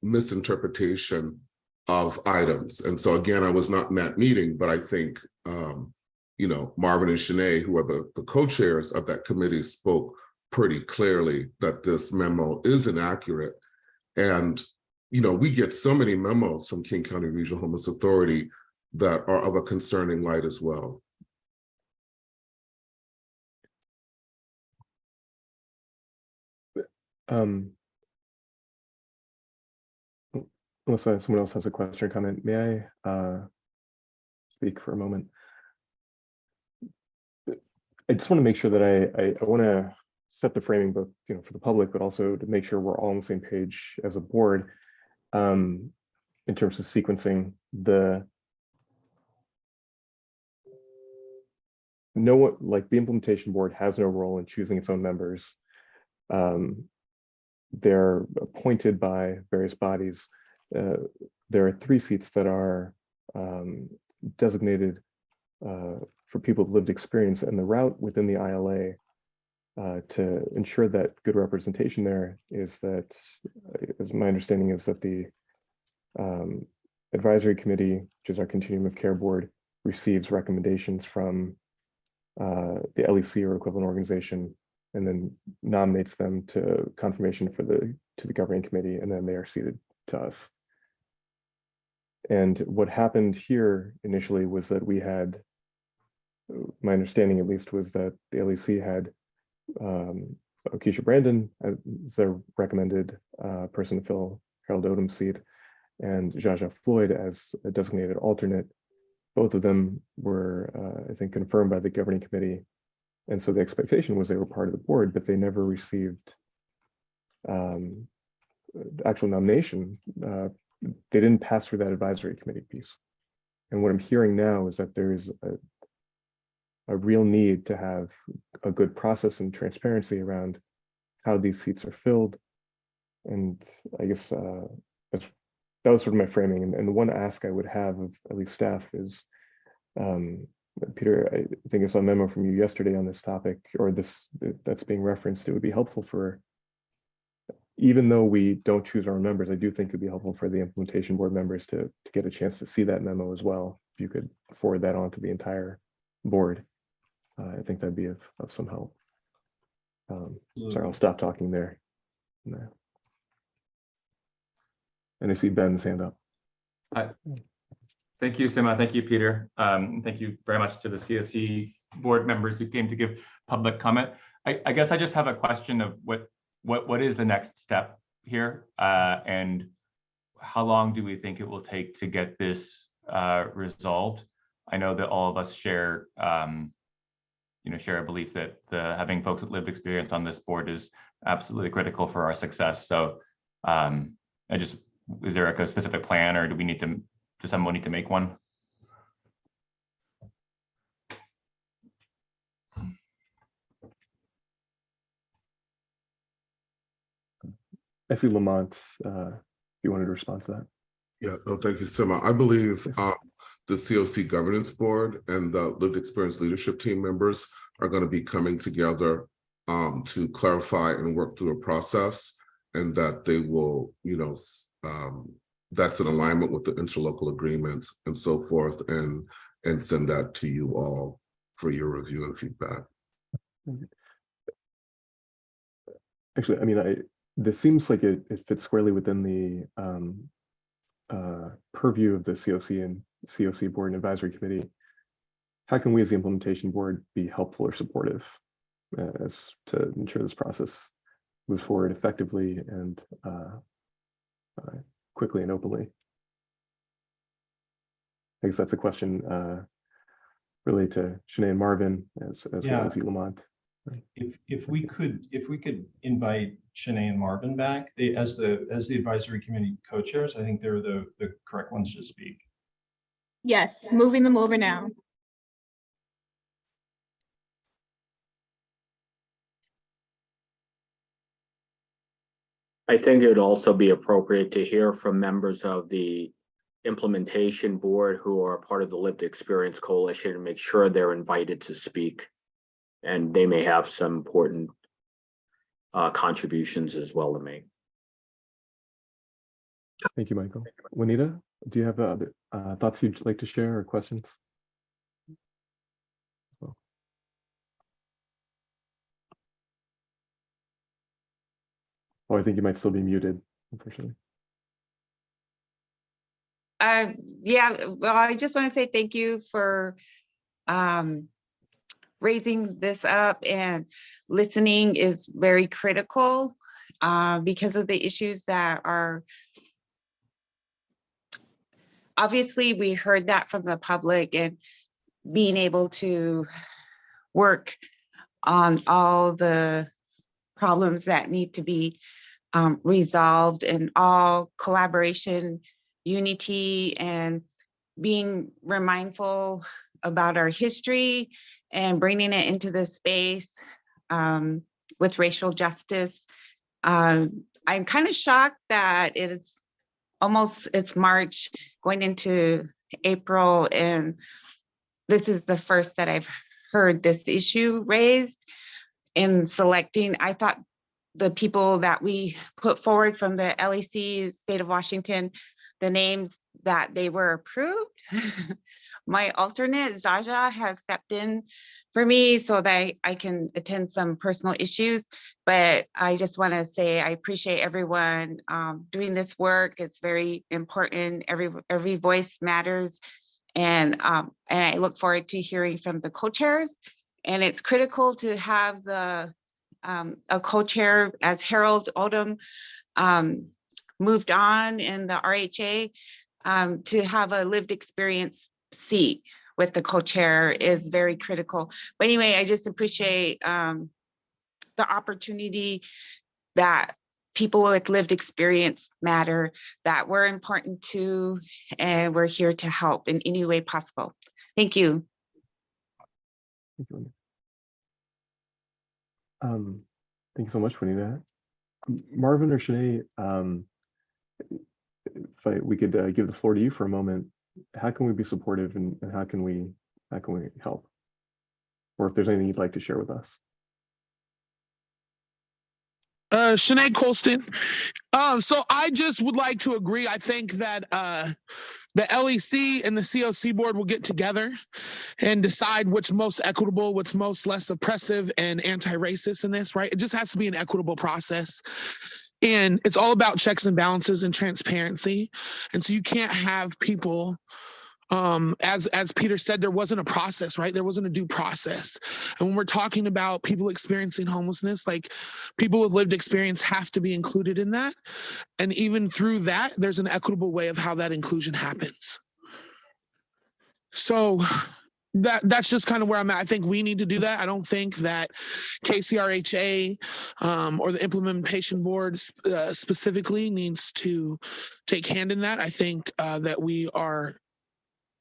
misinterpretation of items. And so again, I was not in that meeting, but I think Marvin and Shanae, who are the co-chairs of that committee, spoke pretty clearly that this memo is inaccurate. And, we get so many memos from King County Regional Homeless Authority that are of a concerning light as well. Unless someone else has a question or comment, may I speak for a moment? I just want to make sure that I want to set the framing both, for the public, but also to make sure we're all on the same page as a board in terms of sequencing the the implementation board has no role in choosing its own members. They're appointed by various bodies. There are 3 seats that are designated for people with lived experience, and the route within the ILA to ensure that good representation there is that, as my understanding is that the advisory committee, which is our continuum of care board, receives recommendations from the LEC or equivalent organization, and then nominates them to confirmation to the governing committee, and then they are seated to us. And what happened here initially was that we had, my understanding at least, was that the LEC had Keisha Brandon as their recommended person to fill Harold Odom's seat, and Jaja Floyd as a designated alternate. Both of them were, I think, confirmed by the governing committee. And so the expectation was they were part of the board, but they never received actual nomination. They didn't pass through that advisory committee piece. And what I'm hearing now is that there is a real need to have a good process and transparency around how these seats are filled. And I guess that was sort of my framing. And the one ask I would have of at least staff is, Peter, I think I saw a memo from you yesterday on this topic, or that's being referenced. It would be helpful for, even though we don't choose our members, I do think it'd be helpful for the implementation board members to get a chance to see that memo as well. If you could forward that on to the entire board, I think that'd be of some help. Sorry, I'll stop talking there. And I see Ben's hand up. Hi. Thank you, Sima. Thank you, Peter. Thank you very much to the COC board members who came to give public comment. I guess I just have a question of what is the next step here, and how long do we think it will take to get this resolved? I know that all of us share share a belief that having folks with lived experience on this board is absolutely critical for our success. So is there like a specific plan, or does someone need to make one? I see Lamont, if you wanted to respond to that. Yeah, no, thank you, Sima. I believe the COC governance board and the lived experience leadership team members are going to be coming together to clarify and work through a process, and that they will, that's in alignment with the interlocal agreements and so forth, and send that to you all for your review and feedback. Actually, I mean, this seems like it fits squarely within the purview of the COC and COC board and advisory committee. How can we as the implementation board be helpful or supportive as to ensure this process moves forward effectively and quickly and openly? I guess that's a question related to Shanae and Marvin as well as you, Lamont. If we could invite Shanae and Marvin back as the advisory committee co-chairs, I think they're the correct ones to speak. Yes, moving them over now. I think it would also be appropriate to hear from members of the implementation board who are part of the Lived Experience Coalition and make sure they're invited to speak. And they may have some important contributions as well to make. Thank you, Michael. Juanita, do you have other thoughts you'd like to share or questions? Oh, I think you might still be muted, unfortunately. Yeah, well, I just want to say thank you for raising this up, and listening is very critical because of the issues that are, obviously we heard that from the public, and being able to work on all the problems that need to be resolved, and all collaboration, unity, and being mindful about our history and bringing it into this space with racial justice. I'm kind of shocked that it's March going into April, and this is the first that I've heard this issue raised in selecting. I thought the people that we put forward from the LEC, State of Washington, the names that they were approved. My alternate, Zaja, has stepped in for me so that I can attend some personal issues. But I just want to say I appreciate everyone doing this work. It's very important. Every voice matters. And I look forward to hearing from the co-chairs. And it's critical to have a co-chair, as Harold Odom moved on in the RHA, to have a lived experience seat with the co-chair is very critical. But anyway, I just appreciate the opportunity that people with lived experience matter, that we're important to, and we're here to help in any way possible. Thank you. Thank you, Linda. Thank you so much, Juanita. Marvin or Shanae, if we could give the floor to you for a moment. How can we be supportive, and how can we help? Or if there's anything you'd like to share with us. Shanae Colston. So I just would like to agree. I think that the LEC and the COC board will get together and decide what's most equitable, what's most less oppressive and anti-racist in this, right? It just has to be an equitable process. And it's all about checks and balances and transparency. And so you can't have people, as Peter said, there wasn't a process, right? There wasn't a due process. And when we're talking about people experiencing homelessness, like, people with lived experience have to be included in that. And even through that, there's an equitable way of how that inclusion happens. So that's just kind of where I'm at. I think we need to do that. I don't think that KCRHA or the implementation board specifically needs to take hand in that. I think that we are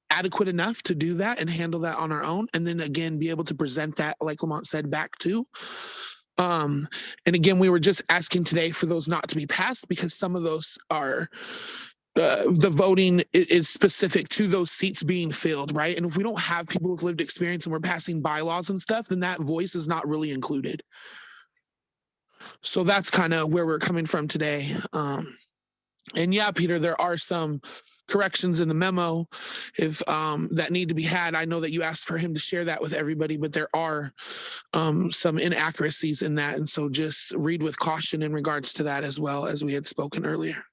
adequate enough to do that and handle that on our own, and then again be able to present that, like Lamont said, back to. And again, we were just asking today for those not to be passed because some of those are the voting is specific to those seats being filled, right? And if we don't have people with lived experience and we're passing bylaws and stuff, then that voice is not really included. So that's kind of where we're coming from today. And yeah, Peter, there are some corrections in the memo if that need to be had. I know that you asked for him to share that with everybody, but there are some inaccuracies in that. And so just read with caution in regards to that, as well as we had spoken earlier.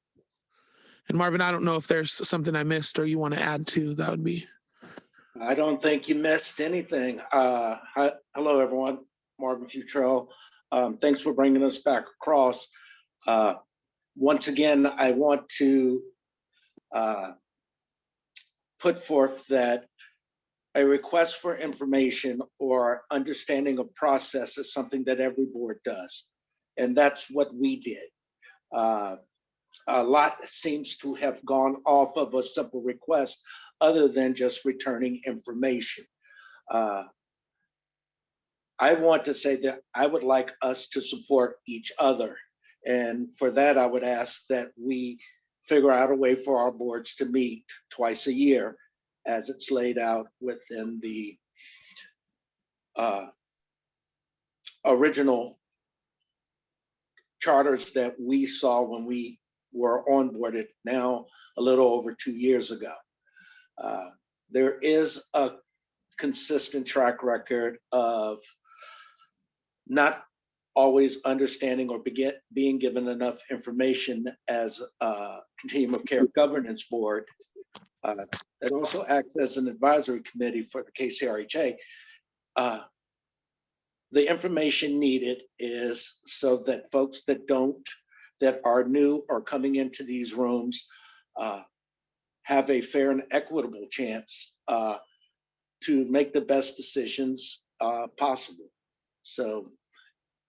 And Marvin, I don't know if there's something I missed or you want to add to, that would be. I don't think you missed anything. Hello, everyone. Marvin Futrell. Thanks for bringing us back across. Once again, I want to put forth that a request for information or understanding of process is something that every board does. And that's what we did. A lot seems to have gone off of a simple request other than just returning information. I want to say that I would like us to support each other. And for that, I would ask that we figure out a way for our boards to meet twice a year as it's laid out within the original charters that we saw when we were onboarded now a little over 2 years ago. There is a consistent track record of not always understanding or being given enough information as a Continuum of Care Governance Board It also acts as an advisory committee for the KCRHA. The information needed is so that folks that are new or coming into these rooms have a fair and equitable chance to make the best decisions possible. So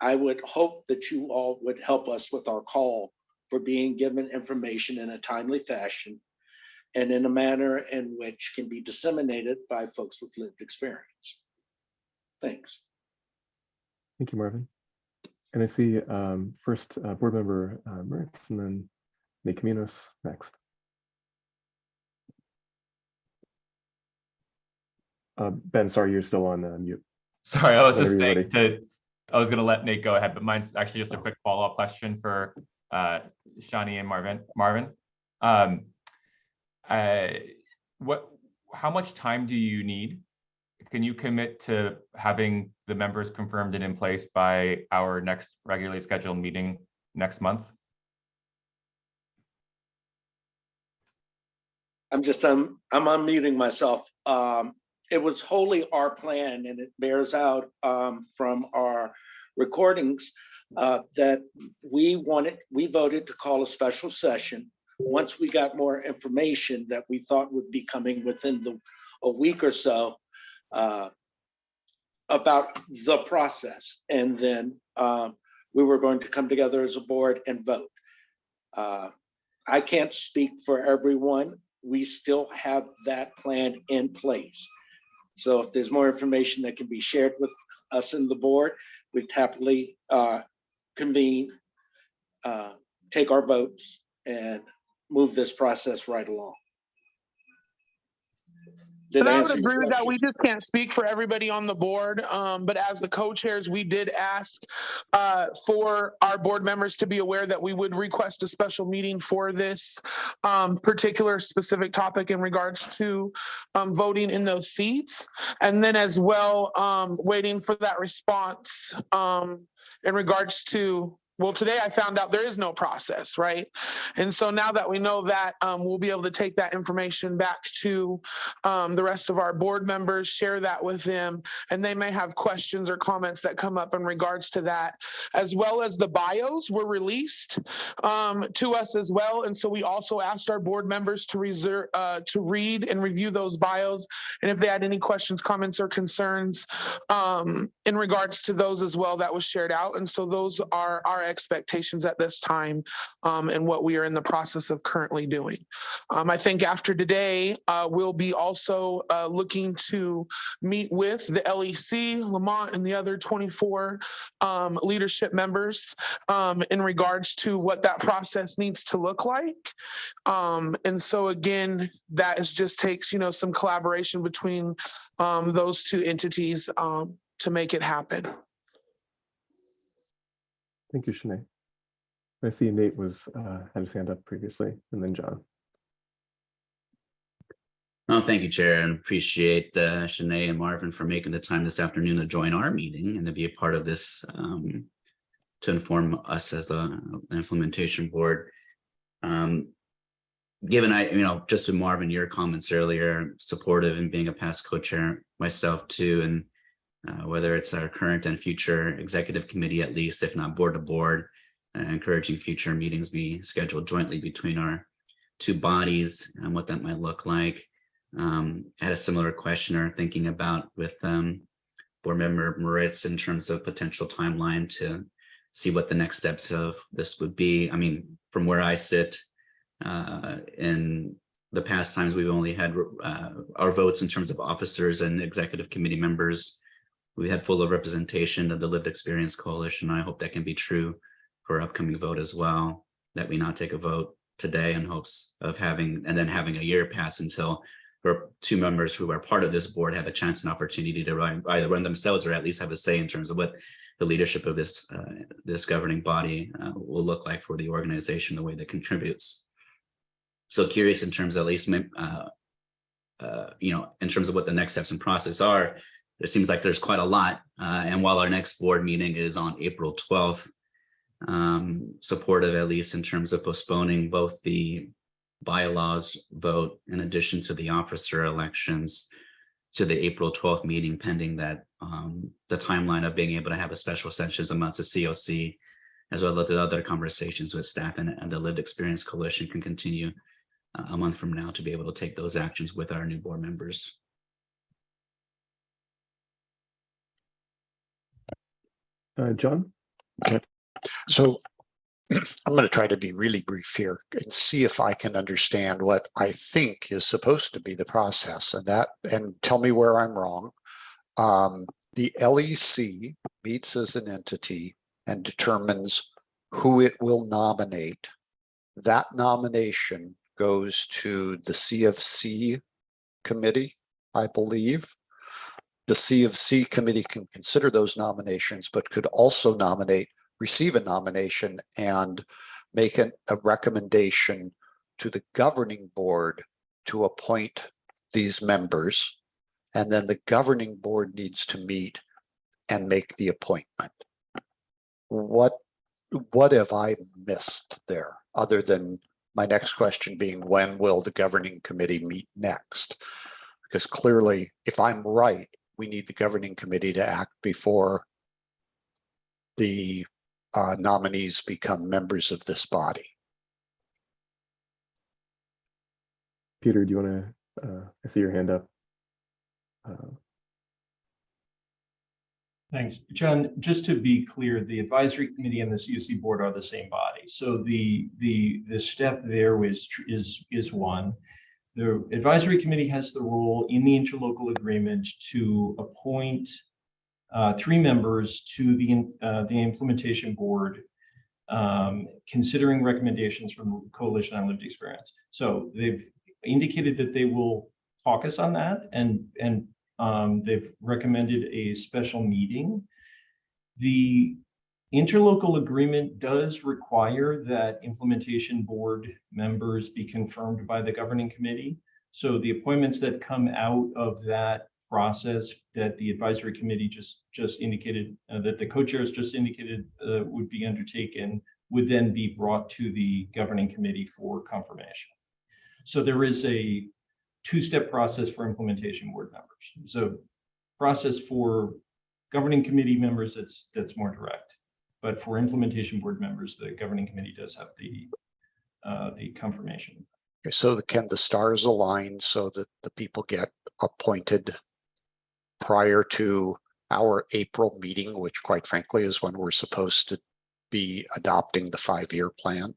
I would hope that you all would help us with our call for being given information in a timely fashion and in a manner in which can be disseminated by folks with lived experience. Thanks. Thank you, Marvin. And I see first board member Moritz and then Nate Caminos next. Ben, sorry, you're still on mute. Sorry, I was Whenever just you're saying ready. I was going to let Nate go ahead, but mine's actually just a quick follow-up question for Shani and Marvin. How much time do you need? Can you commit to having the members confirmed and in place by our next regularly scheduled meeting next month? I'm unmuting myself. It was wholly our plan, and it bears out from our recordings that we voted to call a special session once we got more information that we thought would be coming within a week or so about the process. And then we were going to come together as a board and vote. I can't speak for everyone. We still have that plan in place. So if there's more information that can be shared with us in the board, we'd happily convene, take our votes, and move this process right along. And I would agree with that. We just can't speak for everybody on the board. But as the co-chairs, we did ask for our board members to be aware that we would request a special meeting for this particular specific topic in regards to voting in those seats. And then as well, waiting for that response in regards to, well, today I found out there is no process, right? And so now that we know that, we'll be able to take that information back to the rest of our board members, share that with them, and they may have questions or comments that come up in regards to that, as well as the bios were released to us as well. And so we also asked our board members to read and review those bios, and if they had any questions, comments, or concerns in regards to those as well, that was shared out. And so those are our expectations at this time and what we are in the process of currently doing. I think after today, we'll be also looking to meet with the LEC, Lamont, and the other 24 leadership members in regards to what that process needs to look like. And so again, that just takes, some collaboration between those two entities to make it happen. Thank you, Shanae. I see Nate had his hand up previously, and then John. Oh, thank you, Chair, and appreciate Shanae and Marvin for making the time this afternoon to join our meeting and to be a part of this to inform us as the implementation board. Given just to Marvin, your comments earlier, supportive in being a past co-chair myself too, and whether it's our current and future executive committee, at least, if not board to board, encouraging future meetings be scheduled jointly between our two bodies and what that might look like. I had a similar question or thinking about with board member Moritz in terms of potential timeline to see what the next steps of this would be. I mean, from where I sit, in the past times, we've only had our votes in terms of officers and executive committee members. We had full representation of the Lived Experience Coalition. I hope that can be true for our upcoming vote as well, that we not take a vote today in hopes of having a year pass until our two members who are part of this board have a chance and opportunity to either run themselves or at least have a say in terms of what the leadership of this governing body will look like for the organization, the way that contributes. So curious in terms of at least, in terms of what the next steps and process are. It seems like there's quite a lot. And while our next board meeting is on April 12th, supportive, at least in terms of postponing both the bylaws vote in addition to the officer elections to the April 12th meeting, pending that the timeline of being able to have a special sessions amongst the COC, as well as the other conversations with staff and the Lived Experience Coalition can continue a month from now to be able to take those actions with our new board members. John? Okay. So I'm going to try to be really brief here and see if I can understand what I think is supposed to be the process, and tell me where I'm wrong. The LEC meets as an entity and determines who it will nominate. That nomination goes to the CFC committee, I believe. The CFC committee can consider those nominations, but could also receive a nomination and make a recommendation to the governing board to appoint these members. And then the governing board needs to meet and make the appointment. What have I missed there, other than my next question being, when will the governing committee meet next? Because clearly, if I'm right, we need the governing committee to act before the nominees become members of this body. Peter, do you want to, I see your hand up. Thanks, John. Just to be clear, the advisory committee and the COC board are the same body. So the step there is one. The advisory committee has the role in the interlocal agreement to appoint 3 members to the implementation board, considering recommendations from the Coalition on Lived Experience. So they've indicated that they will caucus on that, and they've recommended a special meeting. The interlocal agreement does require that implementation board members be confirmed by the governing committee. So the appointments that come out of that process that the advisory committee just indicated, that the co-chairs just indicated would be undertaken, would then be brought to the governing committee for confirmation. So there is a 2-step process for implementation board members. So process for governing committee members, that's more direct. But for implementation board members, the governing committee does have the confirmation. Okay, so can the stars align so that the people get appointed prior to our April meeting, which quite frankly is when we're supposed to be adopting the 5-year plan?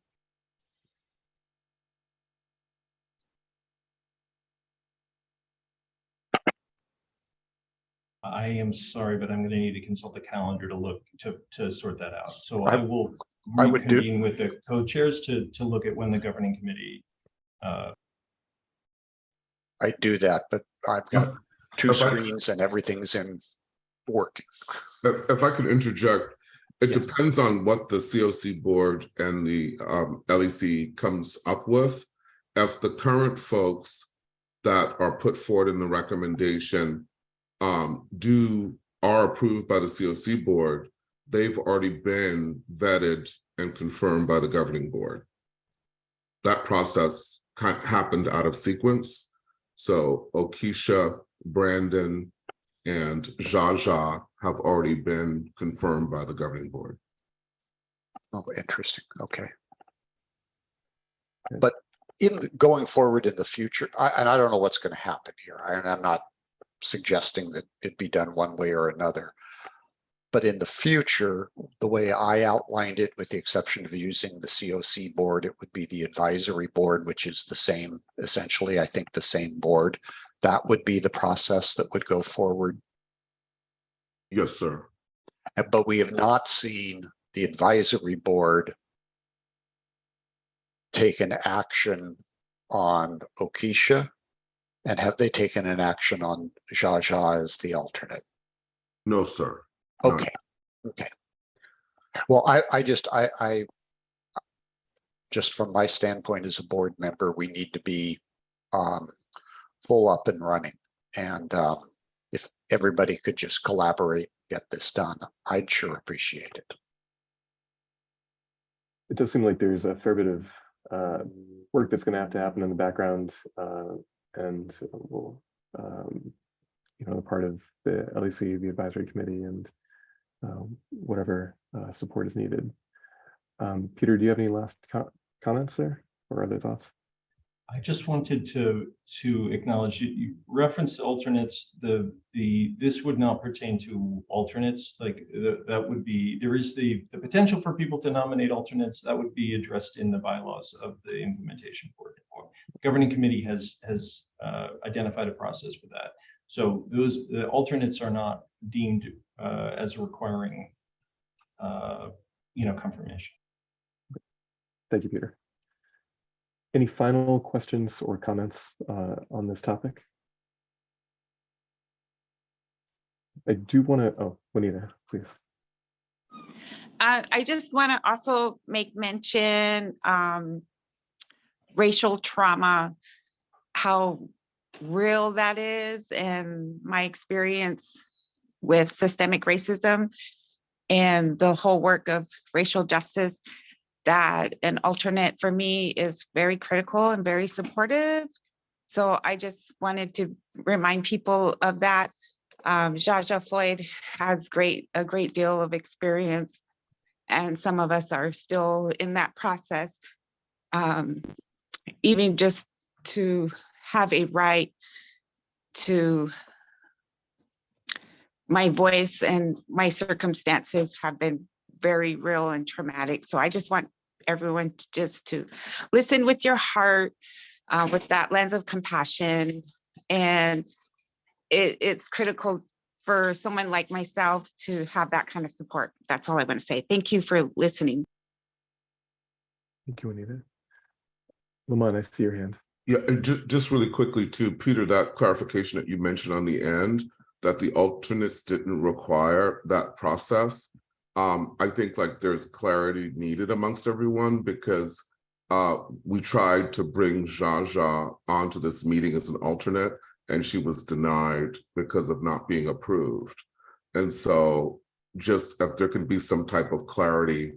I am sorry, but I'm going to need to consult the calendar to sort that out. So I will reconvene with the co-chairs to look at when the governing committee. I do that, but I've got 2 screens and everything's in working. If I could interject, it depends on what the COC board and the LEC comes up with. If the current folks that are put forward in the recommendation are approved by the COC board, they've already been vetted and confirmed by the governing board. That process happened out of sequence. So Okisha, Brandon, and Jaja have already been confirmed by the governing board. Oh, interesting. Okay. But going forward in the future, and I don't know what's going to happen here, and I'm not suggesting that it be done one way or another. But in the future, the way I outlined it, with the exception of using the COC board, it would be the advisory board, which is the same, essentially, I think the same board. That would be the process that would go forward. Yes, sir. But we have not seen the advisory board take an action on Okisha. And have they taken an action on Jaja as the alternate? No, sir. Okay. Okay. Well, I just from my standpoint as a board member, we need to be full up and running. And if everybody could just collaborate, get this done, I'd sure appreciate it. It does seem like there's a fair bit of work that's going to have to happen in the background, and we'll, the part of the LEC, the advisory committee, and whatever support is needed. Peter, do you have any last comments there or other thoughts? I just wanted to acknowledge you referenced alternates. This would not pertain to alternates. Like that would be, there is the potential for people to nominate alternates that would be addressed in the bylaws of the implementation board. The governing committee has identified a process for that. So the alternates are not deemed as requiring confirmation. Thank you, Peter. Any final questions or comments on this topic? I do want to, oh, Juanita, please. I just want to also make mention racial trauma, how real that is, and my experience with systemic racism and the whole work of racial justice, that an alternate for me is very critical and very supportive. So I just wanted to remind people of that. Jaja Floyd has a great deal of experience, and some of us are still in that process. Even just to have a right to my voice and my circumstances have been very real and traumatic. So I just want everyone to listen with your heart, with that lens of compassion. And it's critical for someone like myself to have that kind of support. That's all I want to say. Thank you for listening. Thank you, Anita. Lamont, I see your hand. Yeah, and just really quickly too, Peter, that clarification that you mentioned on the end, that the alternates didn't require that process. I think like there's clarity needed amongst everyone, because we tried to bring Jaja onto this meeting as an alternate, and she was denied because of not being approved. And so just if there can be some type of clarity,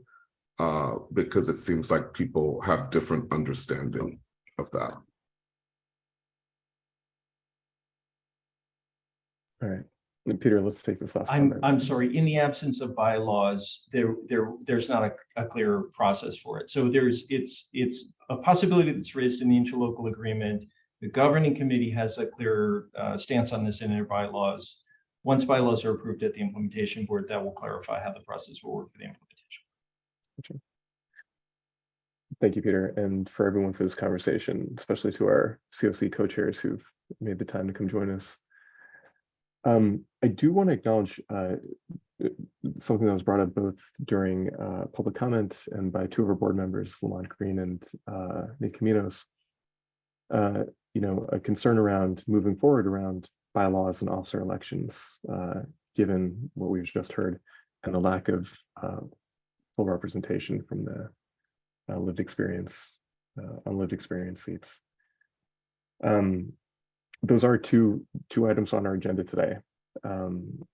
because it seems like people have different understanding of that. All right, and Peter, let's take this last comment. I'm sorry, in the absence of bylaws, there's not a clear process for it. So it's a possibility that's raised in the interlocal agreement. The governing committee has a clear stance on this in their bylaws. Once bylaws are approved at the implementation board, that will clarify how the process will work for the implementation. Okay. Thank you, Peter, and for everyone for this conversation, especially to our COC co-chairs who've made the time to come join us. I do want to acknowledge something that was brought up both during public comment and by two of our board members, Lamont Green and Nick Caminos. A concern around moving forward around bylaws and officer elections, given what we've just heard and the lack of full representation from the lived experience, unlived experience seats. Those are two items on our agenda today. And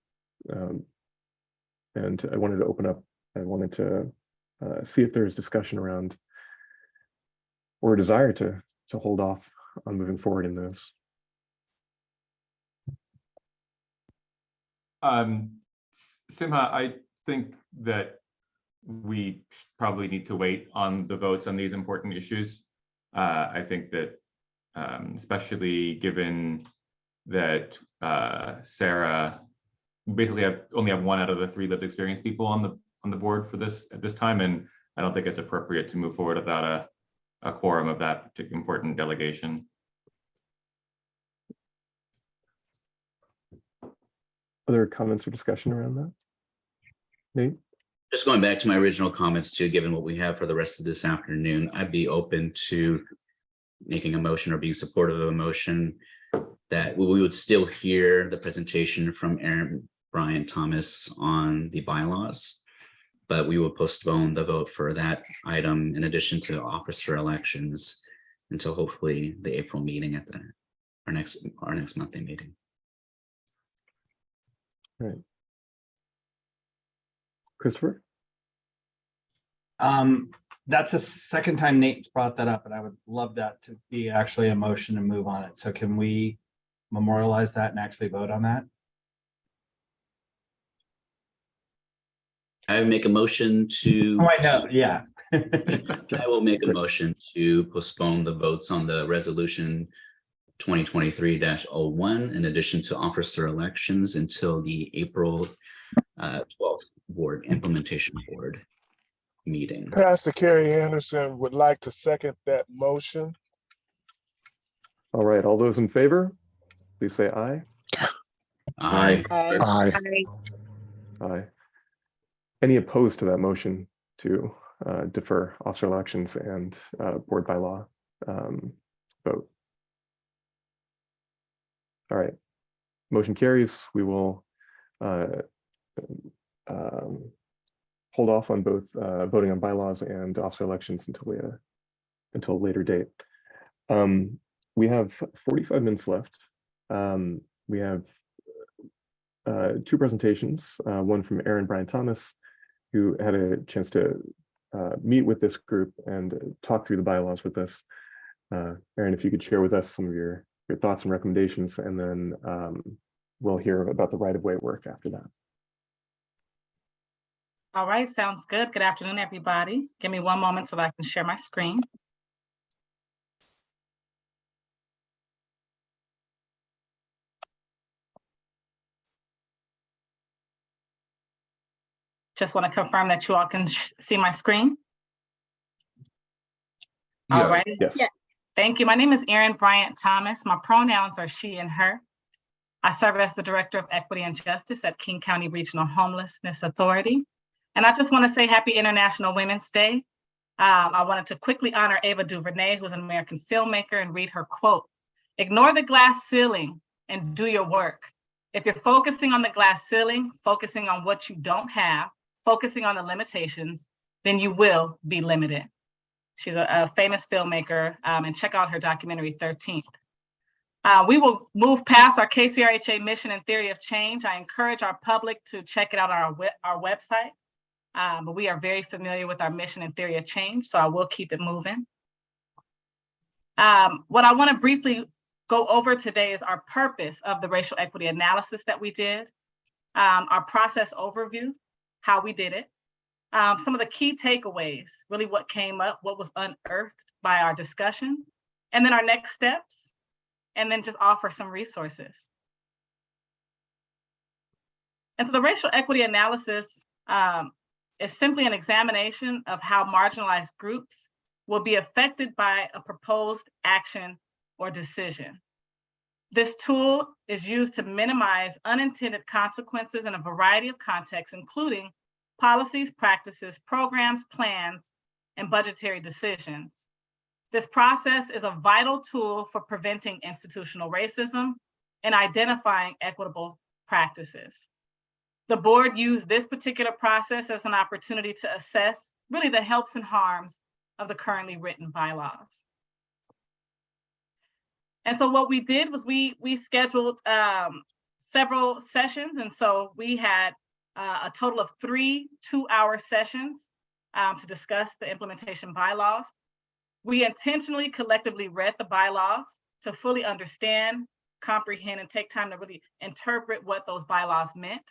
I wanted to open up, I wanted to see if there's discussion around or a desire to hold off on moving forward in those. Simha, I think that we probably need to wait on the votes on these important issues. I think that especially given that Sarah, basically only have 1 out of the 3 lived experience people on the board for this at this time, and I don't think it's appropriate to move forward without a quorum of that particular important delegation. Other comments or discussion around that? Nate? Just going back to my original comments too, given what we have for the rest of this afternoon, I'd be open to making a motion or being supportive of a motion that we would still hear the presentation from Aaron Brian Thomas on the bylaws, but we will postpone the vote for that item in addition to officer elections until hopefully the April meeting at our next monthly meeting. All right. Christopher? that's the second time Nate's brought that up, and I would love that to be actually a motion and move on it. So can we memorialize that and actually vote on that? I would make a motion to. Oh, I know, yeah. I will make a motion to postpone the votes on the resolution 2023-01 in addition to officer elections until the April 12th board implementation board meeting. Pastor Kerry Anderson would like to second that motion. All right, all those in favor, please say aye. Aye. Aye. Aye. Any opposed to that motion to defer officer elections and board bylaw vote? All right, motion carries. We will hold off on both voting on bylaws and officer elections until a later date. We have 45 minutes left. We have two presentations, one from Aaron Brian Thomas, who had a chance to meet with this group and talk through the bylaws with us. Aaron, if you could share with us some of your thoughts and recommendations, and then we'll hear about the right-of-way work after that. All right, sounds good. Good afternoon, everybody. Give me one moment so that I can share my screen. Just want to confirm that you all can see my screen. All right. Yes. Yeah. Thank you. My name is Erin Bryant Thomas. My pronouns are she and her. I serve as the Director of Equity and Justice at King County Regional Homelessness Authority. And I just want to say Happy International Women's Day. I wanted to quickly honor Ava DuVernay, who's an American filmmaker, and read her quote: "Ignore the glass ceiling and do your work. If you're focusing on the glass ceiling, focusing on what you don't have, focusing on the limitations, then you will be limited." She's a famous filmmaker, and check out her documentary 13th. We will move past our KCRHA mission and theory of change. I encourage our public to check it out on our website, but we are very familiar with our mission and theory of change, so I will keep it moving. What I want to briefly go over today is our purpose of the racial equity analysis that we did, our process overview, how we did it, some of the key takeaways, really what came up, what was unearthed by our discussion, and then our next steps, and then just offer some resources. And so the racial equity analysis is simply an examination of how marginalized groups will be affected by a proposed action or decision. This tool is used to minimize unintended consequences in a variety of contexts, including policies, practices, programs, plans, and budgetary decisions. This process is a vital tool for preventing institutional racism and identifying equitable practices. The board used this particular process as an opportunity to assess really the helps and harms of the currently written bylaws. And so what we did was we scheduled several sessions. And so we had a total of 3 two-hour sessions to discuss the implementation bylaws. We intentionally collectively read the bylaws to fully understand, comprehend, and take time to really interpret what those bylaws meant.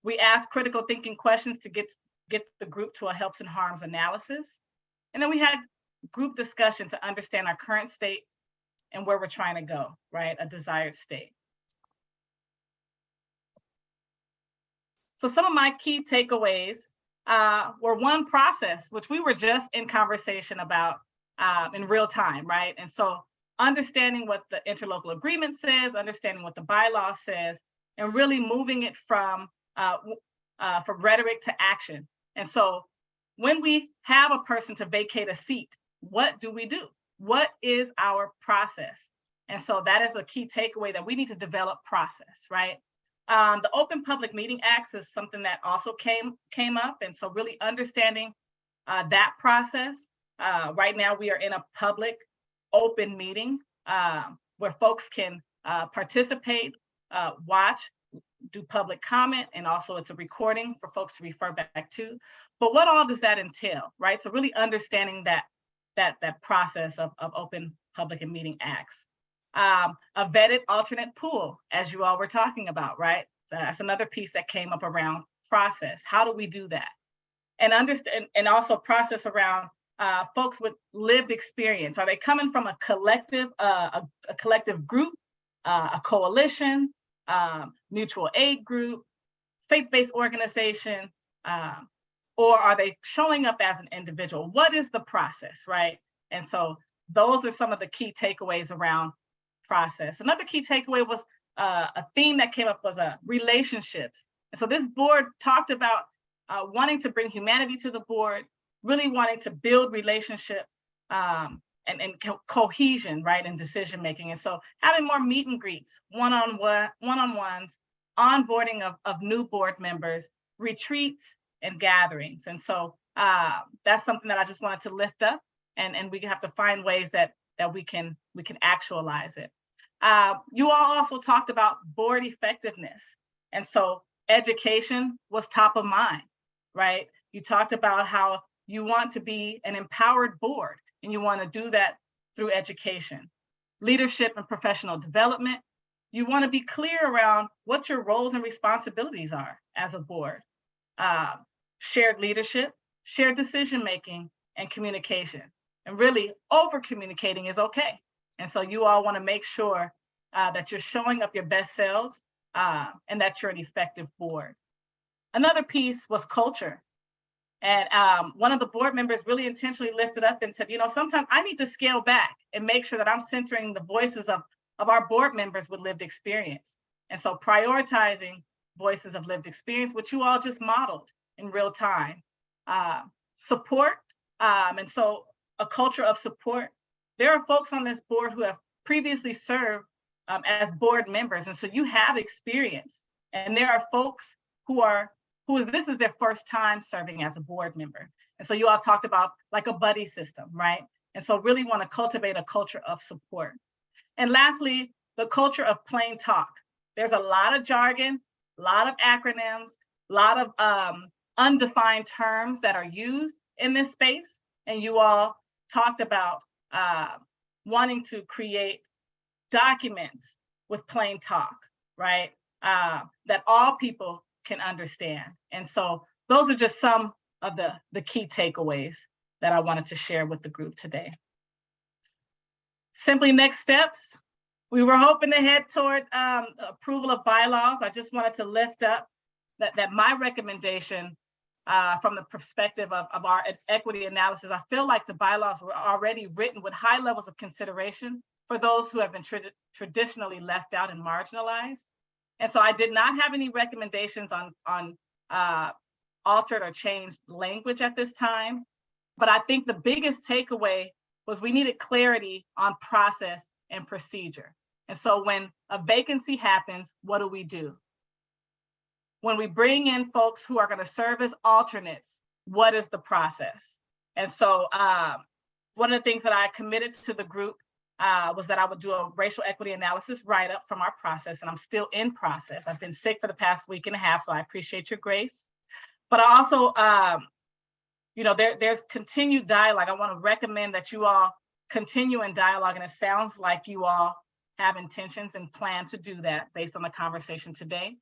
We asked critical thinking questions to get the group to a helps and harms analysis. And then we had group discussion to understand our current state and where we're trying to go, right? A desired state. So some of my key takeaways were one, process, which we were just in conversation about in real time, right? And so understanding what the interlocal agreement says, understanding what the bylaw says, and really moving it from rhetoric to action. And so when we have a person to vacate a seat, what do we do? What is our process? And so that is a key takeaway, that we need to develop process, right? The Open Public Meeting Act is something that also came up. And so really understanding that process. Right now we are in a public open meeting where folks can participate, watch, do public comment, and also it's a recording for folks to refer back to. But what all does that entail, right? So really understanding that process of open public and meeting acts. A vetted alternate pool, as you all were talking about, right? So that's another piece that came up around process. How do we do that? And understand, and also process around folks with lived experience. Are they coming from a collective group, a coalition, mutual aid group, faith-based organization, or are they showing up as an individual? What is the process, right? And so those are some of the key takeaways around process. Another key takeaway was a theme that came up was relationships. And so this board talked about wanting to bring humanity to the board, really wanting to build relationship and cohesion, right, in decision making. And so having more meet and greets, one-on-ones, onboarding of new board members, retreats, and gatherings. And so that's something that I just wanted to lift up, and we have to find ways that we can actualize it. You all also talked about board effectiveness. And so education was top of mind, right? You talked about how you want to be an empowered board, and you want to do that through education. Leadership and professional development. You want to be clear around what your roles and responsibilities are as a board. Shared leadership, shared decision-making, and communication. And really, over-communicating is okay. And so you all want to make sure that you're showing up your best selves and that you're an effective board. Another piece was culture. And one of the board members really intentionally lifted up and said, you know, sometimes I need to scale back and make sure that I'm centering the voices of our board members with lived experience. And so prioritizing voices of lived experience, which you all just modeled in real time. Support, and so a culture of support. There are folks on this board who have previously served as board members, and so you have experience. And there are folks this is their first time serving as a board member. And so you all talked about like a buddy system, right? And so really want to cultivate a culture of support. And lastly, the culture of plain talk. There's a lot of jargon, a lot of acronyms, a lot of undefined terms that are used in this space. And you all talked about wanting to create documents with plain talk, right? That all people can understand. And so those are just some of the key takeaways that I wanted to share with the group today. Simply next steps. We were hoping to head toward approval of bylaws. I just wanted to lift up that my recommendation from the perspective of our equity analysis, I feel like the bylaws were already written with high levels of consideration for those who have been traditionally left out and marginalized. And so I did not have any recommendations on altered or changed language at this time. But I think the biggest takeaway was we needed clarity on process and procedure. And so when a vacancy happens, what do? When we bring in folks who are going to serve as alternates, what is the process? And so one of the things that I committed to the group was that I would do a racial equity analysis write-up from our process, and I'm still in process. I've been sick for the past week and a half, so I appreciate your grace. But I also, there's continued dialogue. I want to recommend that you all continue in dialogue, and it sounds like you all have intentions and plan to do that based on the conversation today,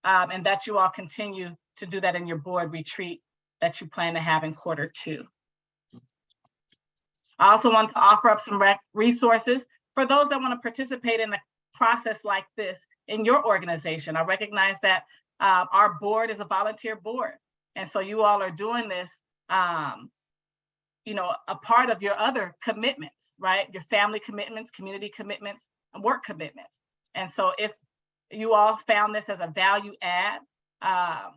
and that you all continue to do that in your board retreat that you plan to have in Q2. I also want to offer up some resources for those that want to participate in a process like this in your organization. I recognize that our board is a volunteer board. And so you all are doing this, a part of your other commitments, right? Your family commitments, community commitments, and work commitments. And so if you all found this as a value add, I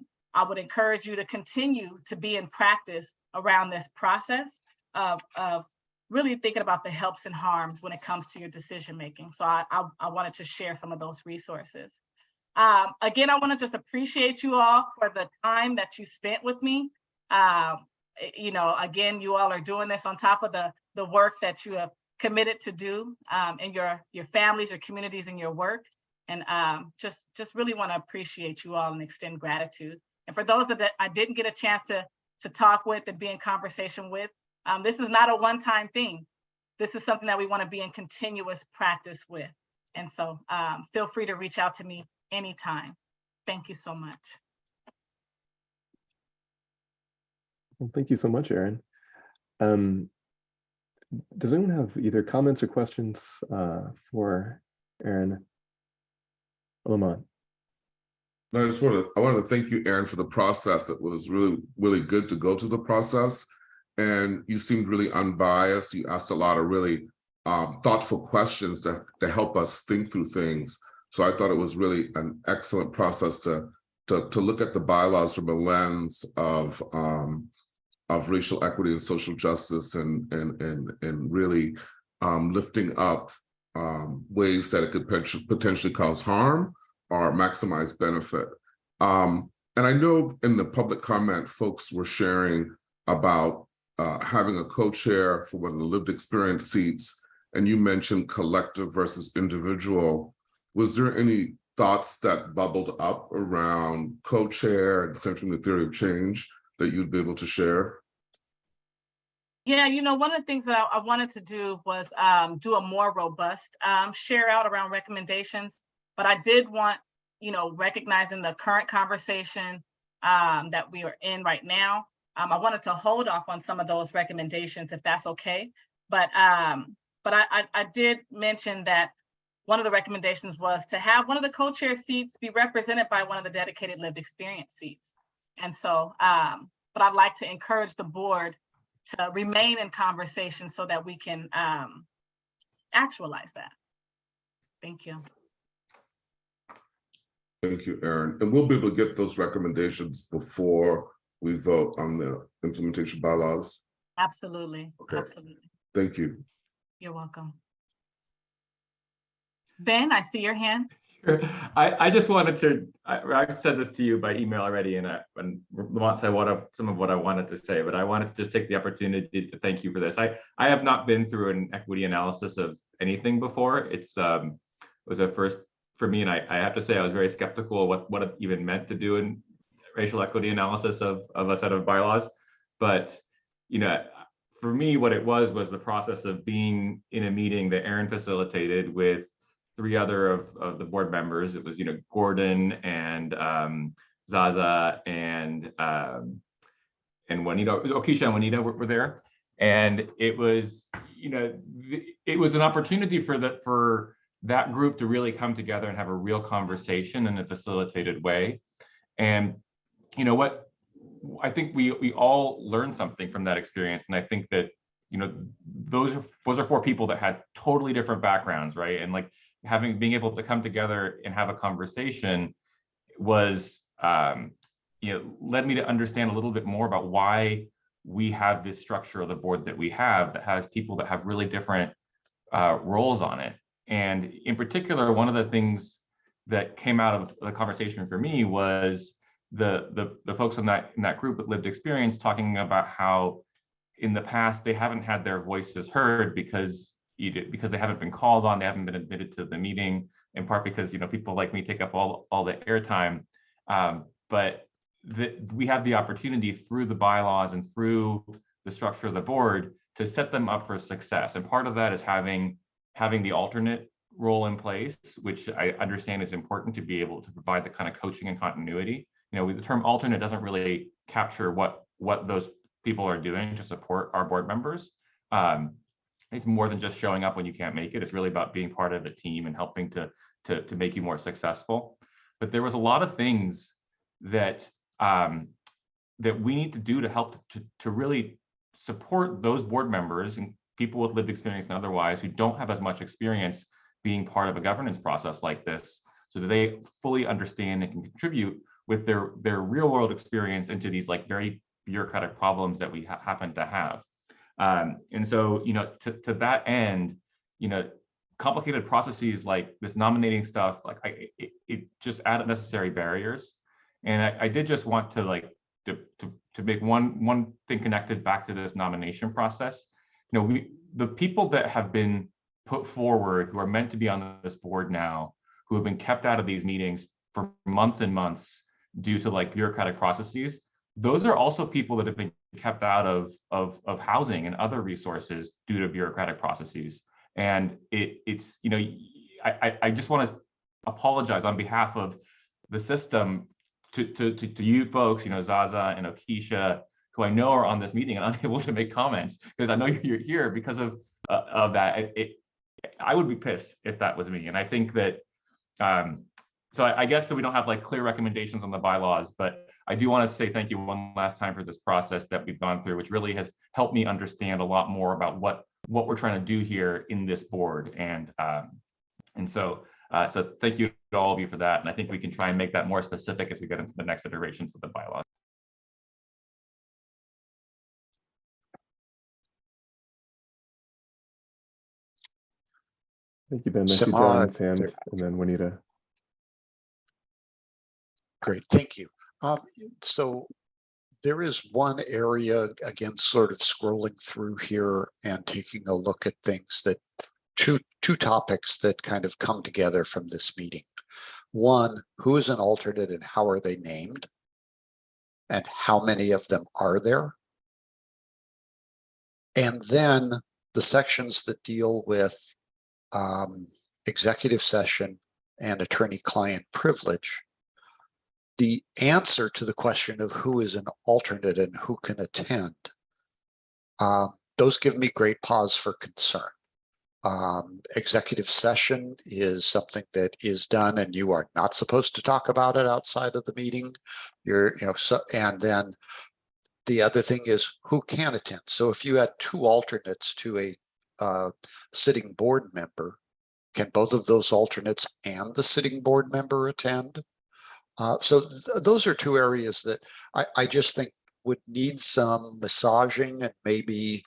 would encourage you to continue to be in practice around this process of really thinking about the helps and harms when it comes to your decision making. So I wanted to share some of those resources. Again, I want to just appreciate you all for the time that you spent with me. Again, you all are doing this on top of the work that you have committed to do in your families, your communities, and your work. And just really want to appreciate you all and extend gratitude. And for those that I didn't get a chance to to talk with and be in conversation with. This is not a one-time thing. This is something that we want to be in continuous practice with. And so feel free to reach out to me anytime. Thank you so much. Well, thank you so much, Erin. Does anyone have either comments or questions for Erin Lamont? No, I wanted to thank you, Erin, for the process. It was really, really good to go to the process. And you seemed really unbiased. You asked a lot of really thoughtful questions to help us think through things. So I thought it was really an excellent process to look at the bylaws from a lens of racial equity and social justice, and really lifting up ways that it could potentially cause harm or maximize benefit. And I know in the public comment, folks were sharing about having a co-chair for one of the lived experience seats, and you mentioned collective versus individual. Was there any thoughts that bubbled up around co-chair and centering the theory of change that you'd be able to share? Yeah, one of the things that I wanted to do was do a more robust share out around recommendations, but I did want, recognizing the current conversation that we are in right now, I wanted to hold off on some of those recommendations if that's okay. But I did mention that one of the recommendations was to have one of the co-chair seats be represented by one of the dedicated lived experience seats. And so, but I'd like to encourage the board to remain in conversation so that we can actualize that. Thank you. Thank you, Erin. And we'll be able to get those recommendations before we vote on the implementation bylaws. Absolutely. Okay. Absolutely. Thank you. You're welcome. Ben, I see your hand. Sure. I just wanted to, I said this to you by email already, and when Lamont said some of what I wanted to say, but I wanted to just take the opportunity to thank you for this. I have not been through an equity analysis of anything before. It was a first for me, and I have to say I was very skeptical of what it even meant to do in racial equity analysis of a set of bylaws. But for me, what it was the process of being in a meeting that Erin facilitated with 3 other of the board members. It was, Gordon and Zaza and Juanita, Okisha and Juanita were there. And it was, it was an opportunity for that group to really come together and have a real conversation in a facilitated way. And what, I think we all learned something from that experience. And I think that, those are 4 people that had totally different backgrounds, right? And being able to come together and have a conversation was, led me to understand a little bit more about why we have this structure of the board that we have that has people that have really different roles on it. And in particular, one of the things that came out of the conversation for me was the folks in that group with lived experience talking about how in the past they haven't had their voices heard because they haven't been called on, they haven't been admitted to the meeting, in part because people like me take up all the airtime. But we have the opportunity through the bylaws and through the structure of the board to set them up for success. And part of that is having the alternate role in place, which I understand is important to be able to provide the kind of coaching and continuity. The term alternate doesn't really capture what those people are doing to support our board members. It's more than just showing up when you can't make it. It's really about being part of the team and helping to make you more successful. But there was a lot of things that that we need to do to help to really support those board members and people with lived experience and otherwise who don't have as much experience being part of a governance process like this, so that they fully understand and can contribute with their real world experience into these very bureaucratic problems that we happen to have. And so, to that end, complicated processes like this nominating stuff, it just added necessary barriers. And I did just want to to make one thing connected back to this nomination process. The people that have been put forward who are meant to be on this board now, who have been kept out of these meetings for months and months due to bureaucratic processes, those are also people that have been kept out of housing and other resources due to bureaucratic processes. And it's, you know, I just want to apologize on behalf of the system to you folks, you know, Zaza and Okisha, who I know are on this meeting and unable to make comments because I know you're here because of that. I would be pissed if that was me. And I think that, so I guess that we don't have like clear recommendations on the bylaws, but I do want to say thank you one last time for this process that we've gone through, which really has helped me understand a lot more about what we're trying to do here in this board. And so thank you to all of you for that. And I think we can try and make that more specific as we get into the next iterations of the bylaws. Thank you, Ben. Thank you, Sima, John, Sam, and then Juanita. Great, thank you. So there is one area, again, sort of scrolling through here and taking a look at things that two topics that kind of come together from this meeting. One, who is an alternate and how are they named? And how many of them are there? And then the sections that deal with executive session and attorney-client privilege. The answer to the question of who is an alternate and who can attend, those give me great pause for concern. Executive session is something that is done and you are not supposed to talk about it outside of the meeting. And then the other thing is who can attend. So if you had two alternates to a sitting board member, can both of those alternates and the sitting board member attend? Those are two areas that I just think would need some massaging and maybe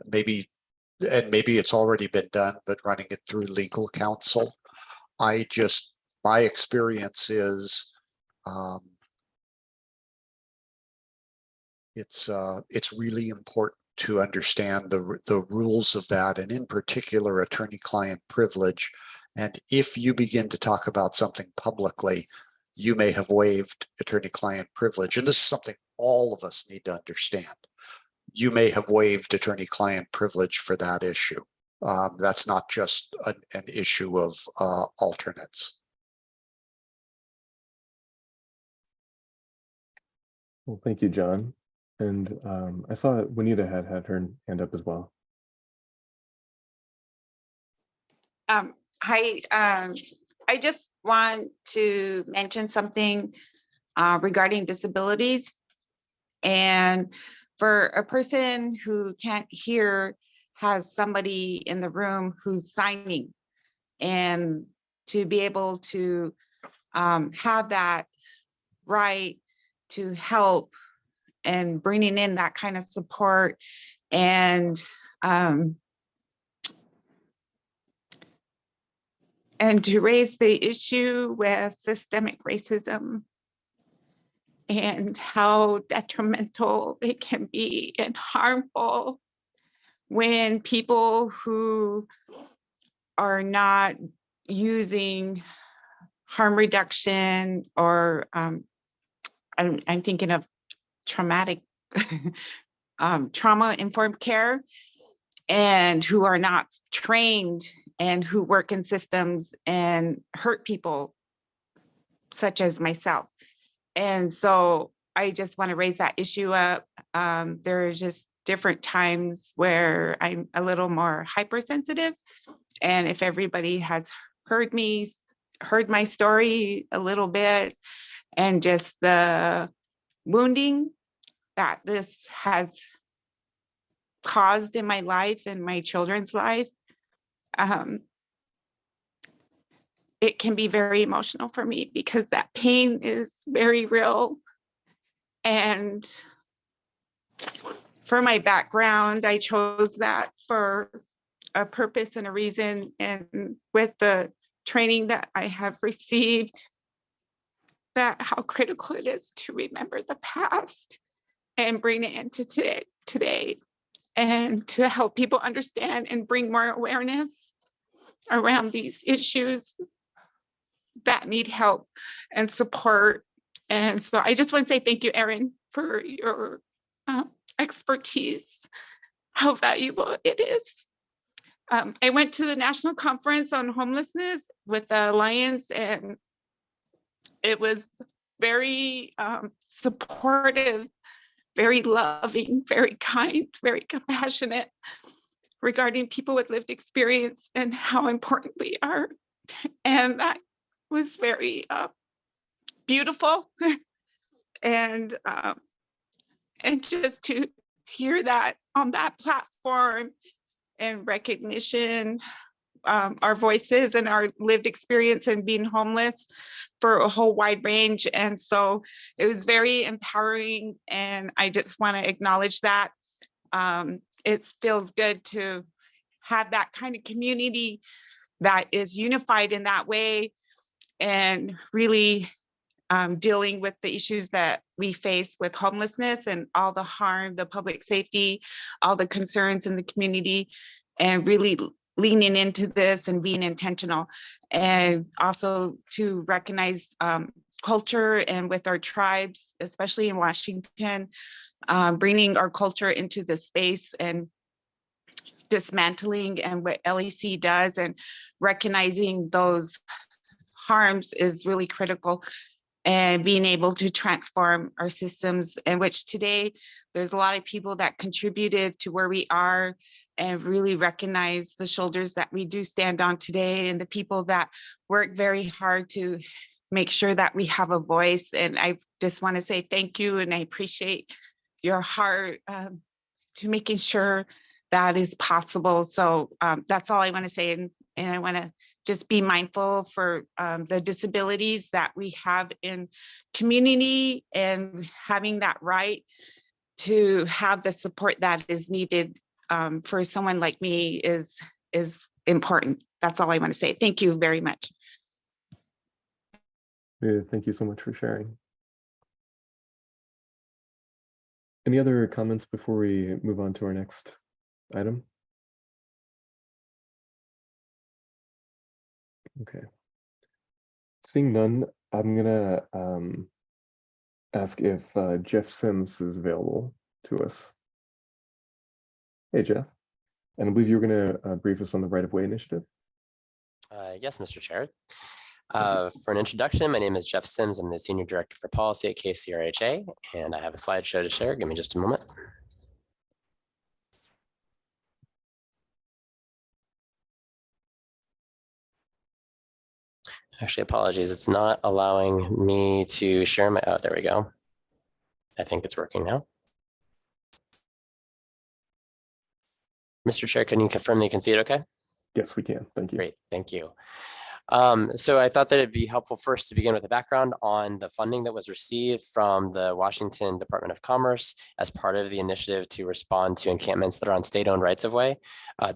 maybe it's already been done, but running it through legal counsel. My experience is it's really important to understand the rules of that, and in particular attorney-client privilege. And if you begin to talk about something publicly, you may have waived attorney-client privilege. And this is something all of us need to understand. You may have waived attorney-client privilege for that issue. That's not just an issue of alternates. Well, thank you, John. And I saw Juanita had her hand up as well. Hi, I just want to mention something regarding disabilities. And for a person who can't hear, has somebody in the room who's signing, and to be able to have that right to help and bringing in that kind of support and to raise the issue with systemic racism and how detrimental it can be and harmful when people who are not using harm reduction or I'm thinking of traumatic trauma-informed care, and who are not trained and who work in systems and hurt people such as myself. And so I just want to raise that issue up. There's just different times where I'm a little more hypersensitive. And if everybody has heard my story a little bit, and just the wounding that this has caused in my life and my children's life, it can be very emotional for me because that pain is very real. And for my background, I chose that for a purpose and a reason. And with the training that I have received, that how critical it is to remember the past and bring it into today, and to help people understand and bring more awareness around these issues that need help and support. And so I just want to say thank you, Erin, for your expertise, how valuable it is. I went to the National Conference on Homelessness with the Alliance, and it was very supportive, very loving, very kind, very compassionate regarding people with lived experience and how important we are. And that was very beautiful. And just to hear that on that platform and recognition, our voices and our lived experience and being homeless for a whole wide range. And so it was very empowering, and I just want to acknowledge that. It feels good to have that kind of community that is unified in that way and really dealing with the issues that we face with homelessness and all the harm, the public safety, all the concerns in the community, and really leaning into this and being intentional. And also to recognize culture and with our tribes, especially in Washington, bringing our culture into the space and dismantling and what LEC does and recognizing those harms is really critical, and being able to transform our systems, in which today there's a lot of people that contributed to where we are, and really recognize the shoulders that we do stand on today and the people that work very hard to make sure that we have a voice. And I just want to say thank you, and I appreciate your heart to making sure that is possible. So that's all I want to say. And I want to just be mindful for the disabilities that we have in community, and having that right to have the support that is needed for someone like me is important. That's all I want to say. Thank you very much. Yeah, thank you so much for sharing. Any other comments before we move on to our next item? Okay. Seeing none, I'm gonna ask if Jeff Sims is available to us. Hey, Jeff. And I believe you're gonna brief us on the right-of-way initiative. Yes, Mr. Chair. For an introduction, my name is Jeff Sims. I'm the Senior Director for Policy at KCRHA, and I have a slideshow to share. Give me just a moment. Actually, apologies. It's not allowing me to share my, oh, there we go. I think it's working now. Mr. Chair, can you confirm that you can see it okay? Yes, we can. Thank you. Great, thank you. So I thought that it'd be helpful first to begin with a background on the funding that was received from the Washington Department of Commerce as part of the initiative to respond to encampments that are on state-owned rights-of-way.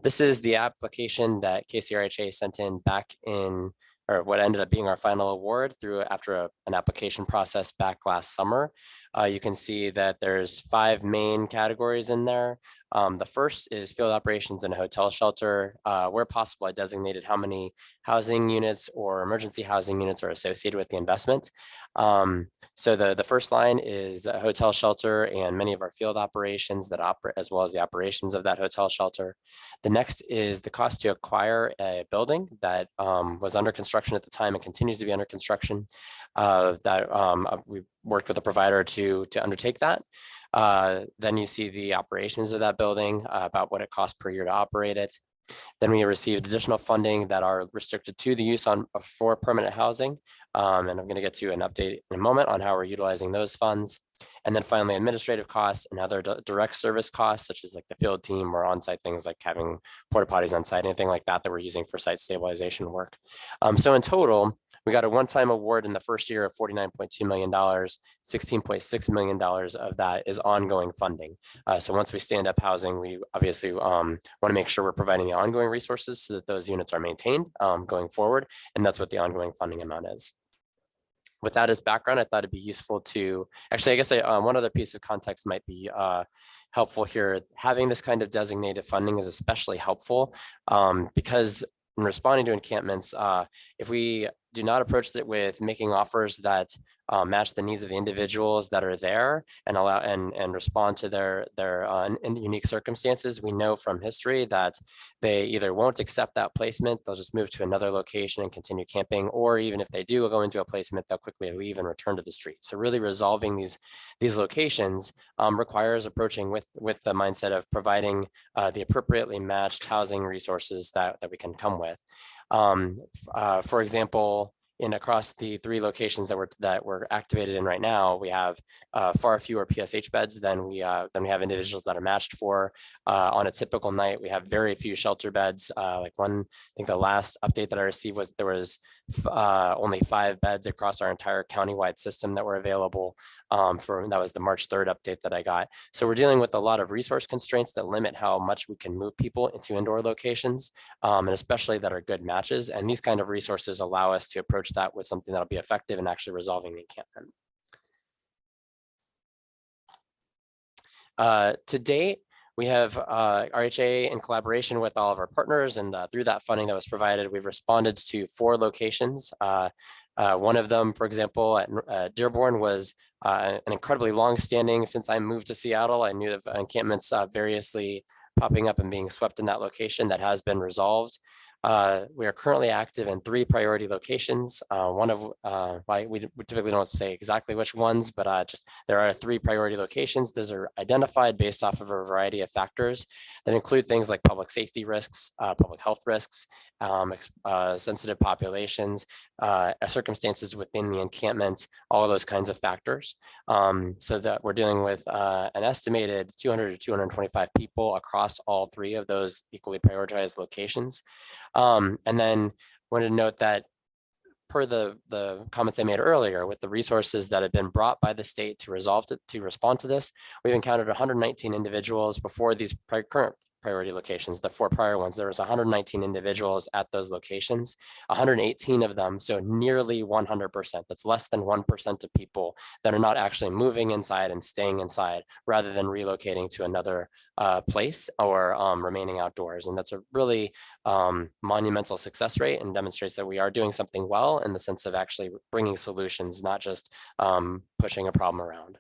This is the application that KCRHA sent in back in, or what ended up being our final award through after an application process back last summer. You can see that there's 5 main categories in there. The first is field operations and a hotel shelter. Where possible, I designated how many housing units or emergency housing units are associated with the investment. So the first line is a hotel shelter and many of our field operations that operate, as well as the operations of that hotel shelter. The next is the cost to acquire a building that was under construction at the time and continues to be under construction. We worked with a provider to undertake that. Then you see the operations of that building, about what it costs per year to operate it. Then we received additional funding that are restricted to the use for permanent housing. And I'm going to get to an update in a moment on how we're utilizing those funds. And then finally, administrative costs and other direct service costs, such as like the field team or on-site things like having porta potties on site, anything like that we're using for site stabilization work. So in total, we got a one-time award in the first year of $49.2 million, $16.6 million of that is ongoing funding. So once we stand up housing, we obviously want to make sure we're providing the ongoing resources so that those units are maintained going forward. And that's what the ongoing funding amount is. With that as background, I thought it'd be useful to, actually, I guess one other piece of context might be helpful here. Having this kind of designated funding is especially helpful because in responding to encampments, if we do not approach it with making offers that match the needs of the individuals that are there and allow and respond to their in unique circumstances. We know from history that they either won't accept that placement, they'll just move to another location and continue camping, or even if they do go into a placement, they'll quickly leave and return to the street. So really resolving these locations requires approaching with the mindset of providing the appropriately matched housing resources that we can come with. For example, across the 3 locations that we're activated in right now, we have far fewer PSH beds than we have individuals that are matched for. On a typical night, we have very few shelter beds. I think the last update that I received was there was only 5 beds across our entire countywide system that were available. That was the March 3rd update that I got. So we're dealing with a lot of resource constraints that limit how much we can move people into indoor locations, and especially that are good matches. And these kind of resources allow us to approach that with something that'll be effective in actually resolving the encampment. To date, we have RHA in collaboration with all of our partners, and through that funding that was provided, we've responded to 4 locations. One of them, for example, at Dearborn was an incredibly long-standing. Since I moved to Seattle, I knew of encampments variously popping up and being swept in that location. That has been resolved. We are currently active in 3 priority locations. One of we typically don't say exactly which ones, but just there are 3 priority locations. Those are identified based off of a variety of factors that include things like public safety risks, public health risks, sensitive populations, circumstances within the encampment, all of those kinds of factors. So that we're dealing with an estimated 200 to 225 people across all 3 of those equally prioritized locations. And then wanted to note that per the comments I made earlier, with the resources that have been brought by the state to respond to this, we've encountered 119 individuals before these current priority locations, the 4 prior ones. There was 119 individuals at those locations, 118 of them, so nearly 100%. That's less than 1% of people that are not actually moving inside and staying inside rather than relocating to another place or remaining outdoors. And that's a really monumental success rate and demonstrates that we are doing something well in the sense of actually bringing solutions, not just pushing a problem around.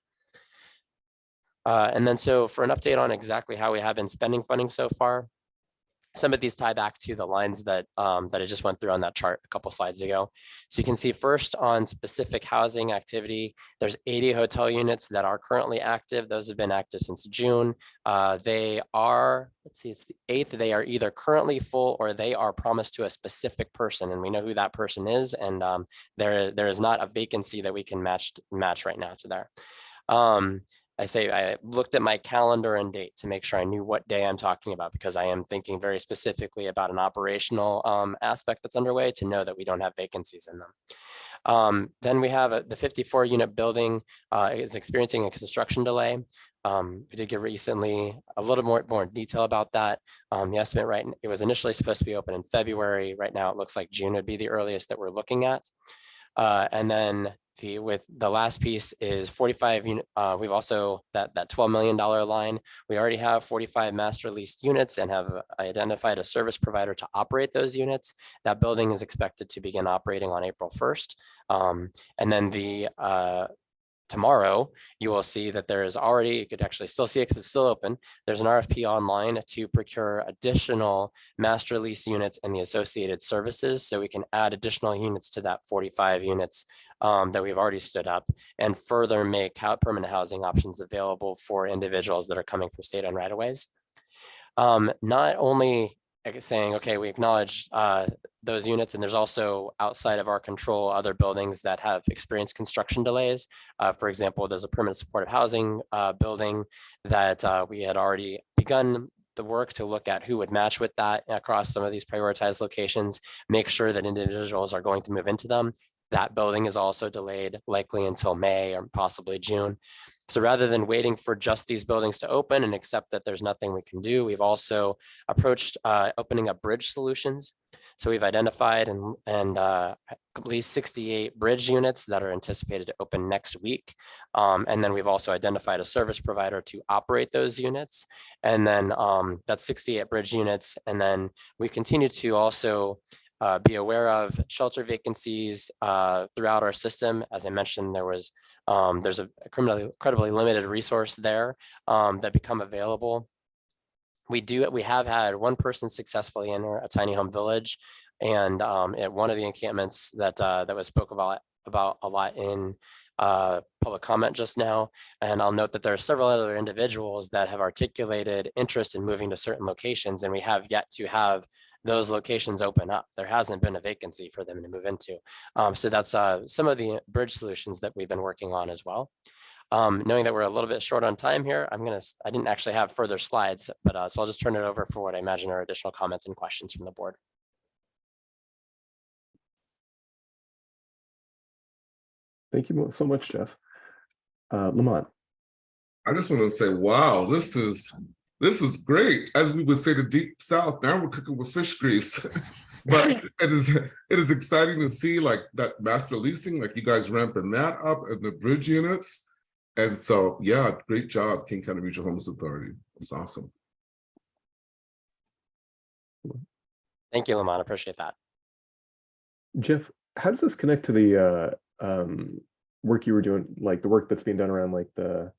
And then so for an update on exactly how we have been spending funding so far, some of these tie back to the lines that I just went through on that chart a couple slides ago. So you can see first on specific housing activity, there's 80 hotel units that are currently active. Those have been active since June. They are, let's see, it's the 8th. They are either currently full or they are promised to a specific person, and we know who that person is. And there is not a vacancy that we can match right now to there. I looked at my calendar and date to make sure I knew what day I'm talking about, because I am thinking very specifically about an operational aspect that's underway to know that we don't have vacancies in them. Then we have the 54 unit building is experiencing a construction delay. We did get recently a little more detail about that. The estimate, it was initially supposed to be open in February. Right now, it looks like June would be the earliest that we're looking at. And then with the last piece is 45 unit. We've also that $12 million line. We already have 45 master leased units and have identified a service provider to operate those units. That building is expected to begin operating on April 1st. And then tomorrow, you will see that there is already, you could actually still see it because it's still open. There's an RFP online to procure additional master lease units and the associated services. So we can add additional units to that 45 units that we've already stood up and further make permanent housing options available for individuals that are coming from state-owned right-of-ways. Not only saying, okay, we acknowledge those units, and there's also outside of our control other buildings that have experienced construction delays. For example, there's a permanent supportive housing building that we had already begun the work to look at who would match with that across some of these prioritized locations, make sure that individuals are going to move into them. That building is also delayed, likely until May or possibly June. So rather than waiting for just these buildings to open and accept that there's nothing we can do, we've also approached opening up bridge solutions. So we've identified and at least 68 bridge units that are anticipated to open next week. And then we've also identified a service provider to operate those units. And then that's 68 bridge units. And then we continue to also be aware of shelter vacancies throughout our system. As I mentioned, there's a incredibly limited resource there that become available. We have had one person successfully enter a tiny home village, and at one of the encampments that was spoke about a lot in public comment just now. And I'll note that there are several other individuals that have articulated interest in moving to certain locations, and we have yet to have those locations open up. There hasn't been a vacancy for them to move into. So that's some of the bridge solutions that we've been working on as well. Knowing that we're a little bit short on time here, I didn't actually have further slides, but so I'll just turn it over for what I imagine are additional comments and questions from the board. Thank you so much, Jeff. Lamont. I just want to say, wow, this is great. As we would say, the Deep South. Now we're cooking with fish grease. But it is exciting to see like that master leasing, like you guys ramping that up and the bridge units. And so, yeah, great job, King County Regional Homeless Authority. It's awesome. Thank you, Lamont. Appreciate that. Jeff, how does this connect to the work you were doing, like the work that's being done around like the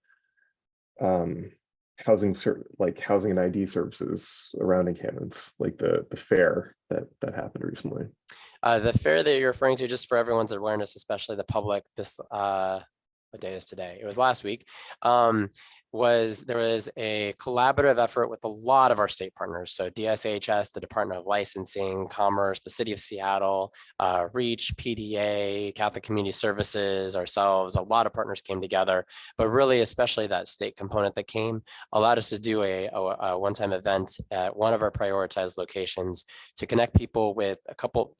housing and ID services around encampments, like the fair that happened recently? The fair that you're referring to, just for everyone's awareness, especially the public, this what day is today? It was last week. There was a collaborative effort with a lot of our state partners. So DSHS, the Department of Licensing, Commerce, the City of Seattle, REACH, PDA, Catholic Community Services, ourselves, a lot of partners came together, but really, especially that state component that came, allowed us to do a one-time event at one of our prioritized locations to connect people with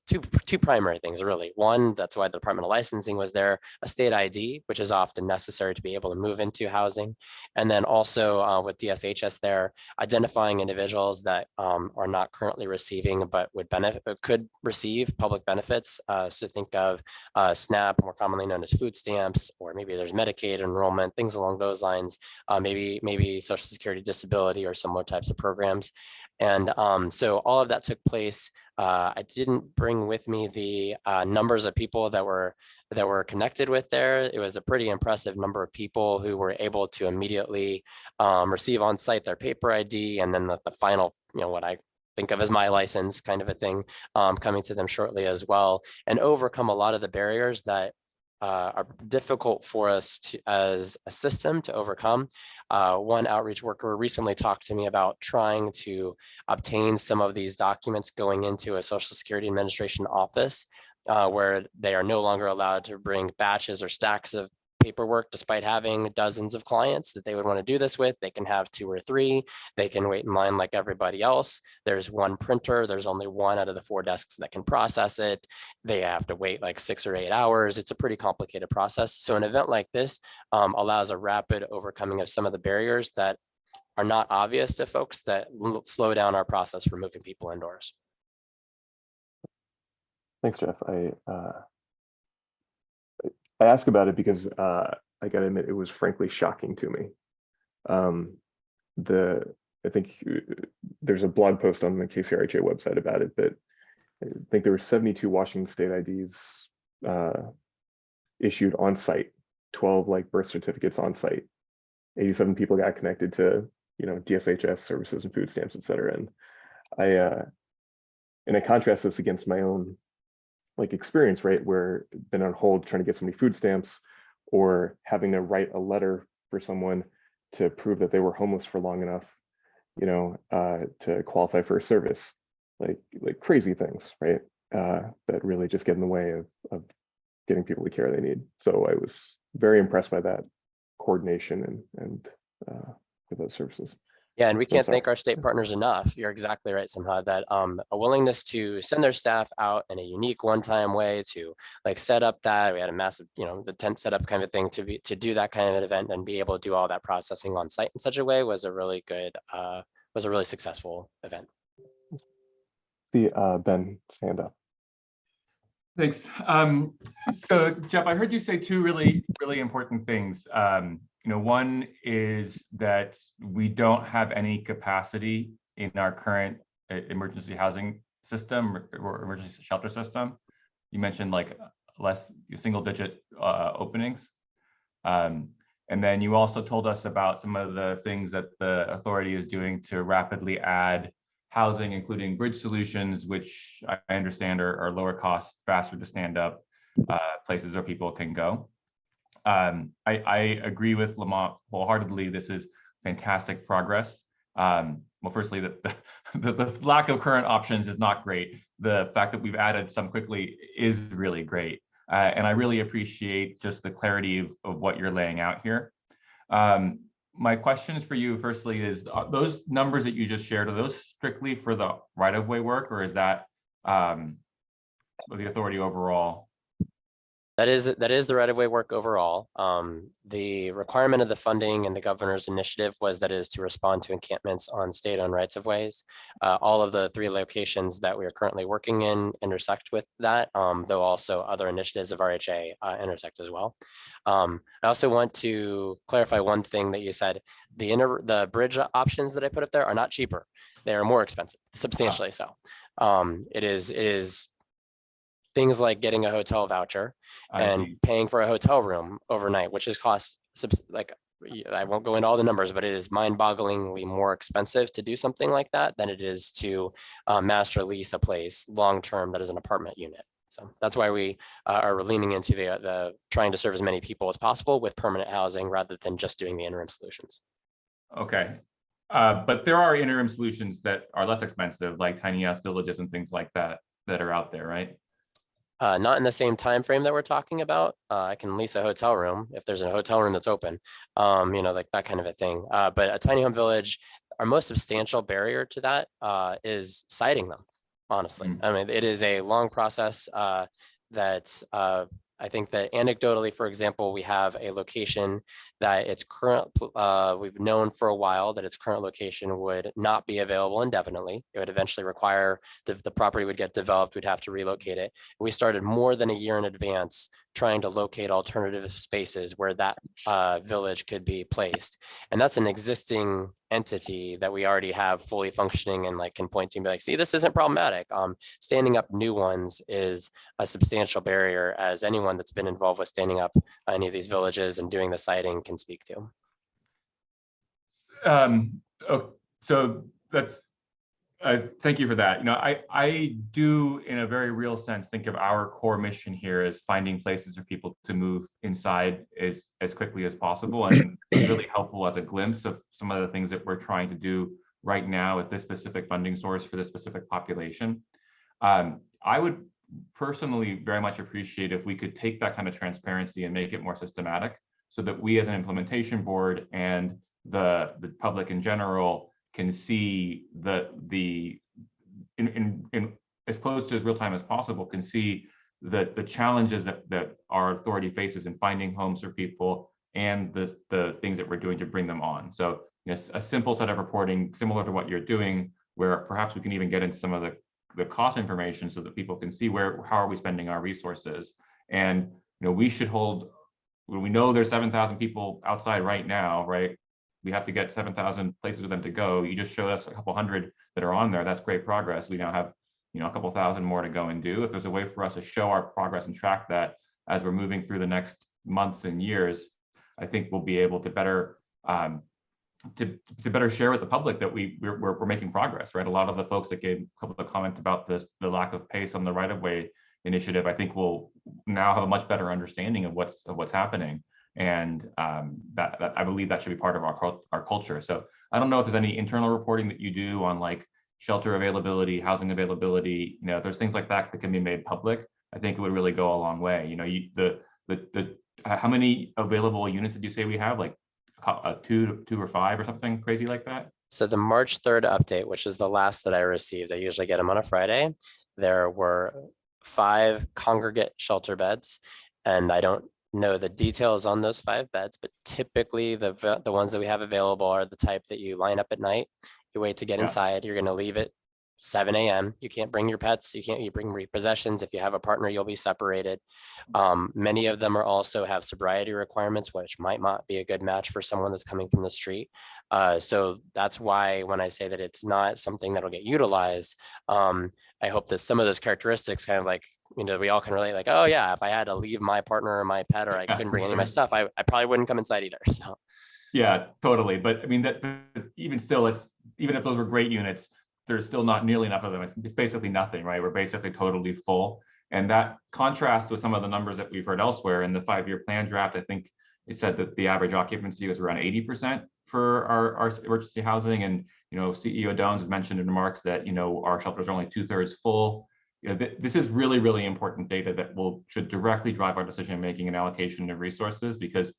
two primary things, really. One, that's why the Department of Licensing was there, a state ID, which is often necessary to be able to move into housing. And then also with DSHS there, identifying individuals that are not currently receiving, but could receive public benefits. So think of SNAP, more commonly known as food stamps, or maybe there's Medicaid enrollment, things along those lines, maybe Social Security disability or similar types of programs. And so all of that took place. I didn't bring with me the numbers of people that were connected with there. It was a pretty impressive number of people who were able to immediately receive on site their paper ID, and then the final, what I think of as my license kind of a thing, coming to them shortly as well, and overcome a lot of the barriers that are difficult for us as a system to overcome. One outreach worker recently talked to me about trying to obtain some of these documents going into a Social Security Administration office where they are no longer allowed to bring batches or stacks of paperwork, despite having dozens of clients that they would want to do this with. They can have 2 or 3. They can wait in line like everybody else. There's one printer. There's only one out of the 4 desks that can process it. They have to wait like 6 or 8 hours. It's a pretty complicated process. So an event like this allows a rapid overcoming of some of the barriers that are not obvious to folks that slow down our process for moving people indoors. Thanks, Jeff. I ask about it because I gotta admit, it was frankly shocking to me. I think there's a blog post on the KCRHA website about it, but I think there were 72 Washington state IDs issued on site, 12 like birth certificates on site. 87 people got connected to, DSHS services and food stamps, et cetera. And I contrast this against my own experience, right, where I've been on hold trying to get somebody food stamps, or having to write a letter for someone to prove that they were homeless for long enough, to qualify for a service, like crazy things, right, that really just get in the way of getting people the care they need. So I was very impressed by that coordination and with those services. Yeah, and we can't thank our state partners enough. You're exactly right, Simha, that a willingness to send their staff out in a unique one-time way to set up that. We had a massive, the tent setup kind of thing to do that kind of an event and be able to do all that processing on site in such a way was a really good, was a really successful event. See Ben, stand up. Thanks. So Jeff, I heard you say 2 really, really important things. One is that we don't have any capacity in our current emergency housing system or emergency shelter system. You mentioned like less single digit openings. And then you also told us about some of the things that the authority is doing to rapidly add housing, including bridge solutions, which I understand are lower cost, faster to stand up places where people can go. I agree with Lamont wholeheartedly. This is fantastic progress. Well, firstly, the lack of current options is not great. The fact that we've added some quickly is really great. And I really appreciate just the clarity of what you're laying out here. My questions for you, firstly, is those numbers that you just shared, are those strictly for the right-of-way work, or is that the authority overall? That is the right-of-way work overall. The requirement of the funding and the governor's initiative was that it is to respond to encampments on state-owned rights-of-ways. All of the 3 locations that we are currently working in intersect with that, though also other initiatives of RHA intersect as well. I also want to clarify one thing that you said. The bridge options that I put up there are not cheaper. They are more expensive, substantially so. It is things like getting a hotel voucher and paying for a hotel room overnight, which is cost, like, I won't go into all the numbers, but it is mind-bogglingly more expensive to do something like that than it is to master lease a place long-term that is an apartment unit. So that's why we are leaning into the trying to serve as many people as possible with permanent housing rather than just doing the interim solutions. Okay. But there are interim solutions that are less expensive, like tiny house villages and things like that are out there, right? Not in the same time frame that we're talking about. I can lease a hotel room if there's a hotel room that's open, like that kind of a thing. But a tiny home village, our most substantial barrier to that is siting them, honestly. I mean, it is a long process that I think that anecdotally, for example, we have a location that its current, we've known for a while that its current location would not be available indefinitely. It would eventually require, the property would get developed, we'd have to relocate it. We started more than a year in advance trying to locate alternative spaces where that village could be placed. And that's an existing entity that we already have fully functioning and like can point to and be like, see, this isn't problematic. Standing up new ones is a substantial barrier, as anyone that's been involved with standing up any of these villages and doing the siting can speak to. So that's, thank you for that. I do, in a very real sense, think of our core mission here as finding places for people to move inside as quickly as possible. And it's really helpful as a glimpse of some of the things that we're trying to do right now with this specific funding source for this specific population. I would personally very much appreciate if we could take that kind of transparency and make it more systematic so that we as an implementation board and the public in general can see in as close to as real time as possible, can see the challenges that our authority faces in finding homes for people and the things that we're doing to bring them on. So a simple set of reporting similar to what you're doing, where perhaps we can even get into some of the cost information so that people can see how are we spending our resources. And we should hold, when we know there's 7,000 people outside right now, right? We have to get 7,000 places for them to go. You just showed us a couple hundred that are on there. That's great progress. We now have a couple thousand more to go and do. If there's a way for us to show our progress and track that as we're moving through the next months and years, I think we'll be able to better to better share with the public that we're making progress, right? A lot of the folks that gave a couple of comments about the lack of pace on the right-of-way initiative, I think will now have a much better understanding of what's happening. And that I believe that should be part of our culture. So I don't know if there's any internal reporting that you do on like shelter availability, housing availability. There's things like that can be made public. I think it would really go a long way. How many available units did you say we have? Like two or five or something crazy like that? So the March 3rd update, which is the last that I received, I usually get them on a Friday. There were 5 congregate shelter beds, and I don't know the details on those 5 beds, but typically the ones that we have available are the type that you line up at night, you wait to get inside, you're going to leave it 7 a.m. You can't bring your pets. You bring repossessions. If you have a partner, you'll be separated. Many of them are also have sobriety requirements, which might not be a good match for someone that's coming from the street. So that's why when I say that it's not something that'll get utilized, I hope that some of those characteristics kind of like, we all can relate, like, oh yeah, if I had to leave my partner or my pet, or I couldn't bring any of my stuff, I probably wouldn't come inside either. So. Yeah, totally. But I mean, that even still, even if those were great units, there's still not nearly enough of them. It's basically nothing, right? We're basically totally full. And that contrasts with some of the numbers that we've heard elsewhere in the 5-year plan draft. I think it said that the average occupancy was around 80% for our emergency housing. And, CEO Dones has mentioned in remarks that, our shelters are only 2/3 full. This is really, really important data that should directly drive our decision-making and allocation of resources, because,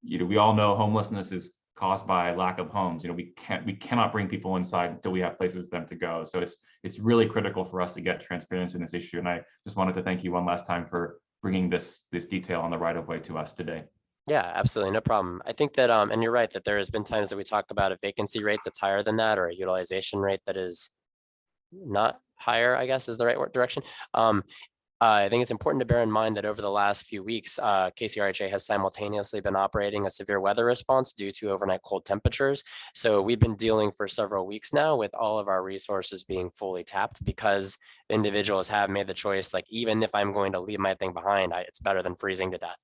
we all know homelessness is caused by lack of homes. We cannot bring people inside until we have places for them to go. So it's really critical for us to get transparency in this issue. And I just wanted to thank you one last time for bringing this detail on the right of way to us today. Yeah, absolutely. No problem. I think that, and you're right, that there has been times that we talk about a vacancy rate that's higher than that, or a utilization rate that is not higher, I guess is the right direction. I think it's important to bear in mind that over the last few weeks, KCRHA has simultaneously been operating a severe weather response due to overnight cold temperatures. So we've been dealing for several weeks now with all of our resources being fully tapped, because individuals have made the choice, like, even if I'm going to leave my thing behind, it's better than freezing to death.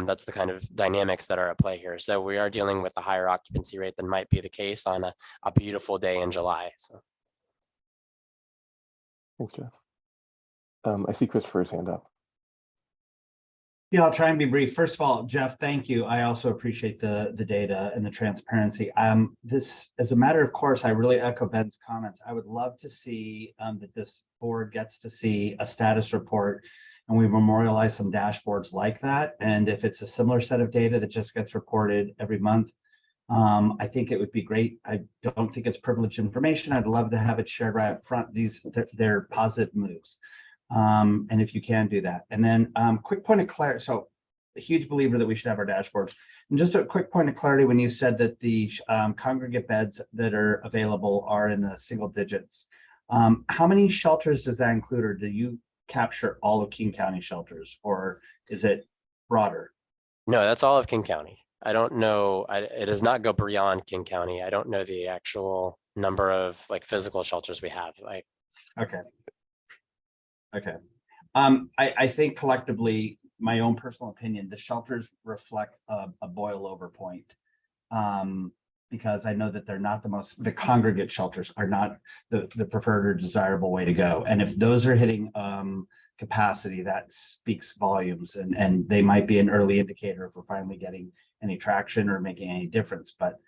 That's the kind of dynamics that are at play here. So we are dealing with a higher occupancy rate than might be the case on a beautiful day in July. So. Thanks, Jeff. I see Christopher's hand up. Yeah, I'll try and be brief. First of all, Jeff, thank you. I also appreciate the data and the transparency. This, as a matter of course, I really echo Ben's comments. I would love to see that this board gets to see a status report, and we memorialize some dashboards like that. And if it's a similar set of data that just gets reported every month, I think it would be great. I don't think it's privileged information. I'd love to have it shared right up front. They're positive moves. And if you can do that. And then quick point of clarity. So a huge believer that we should have our dashboards. And just a quick point of clarity, when you said that the congregate beds that are available are in the single digits, how many shelters does that include, or do you capture all of King County shelters, or is it broader? No, that's all of King County. I don't know. It does not go beyond King County. I don't know the actual number of physical shelters we have. Okay. I think collectively, my own personal opinion, the shelters reflect a boil over point, because I know that they're not the congregate shelters are not the preferred or desirable way to go. And if those are hitting capacity, that speaks volumes, and they might be an early indicator if we're finally getting any traction or making any difference. But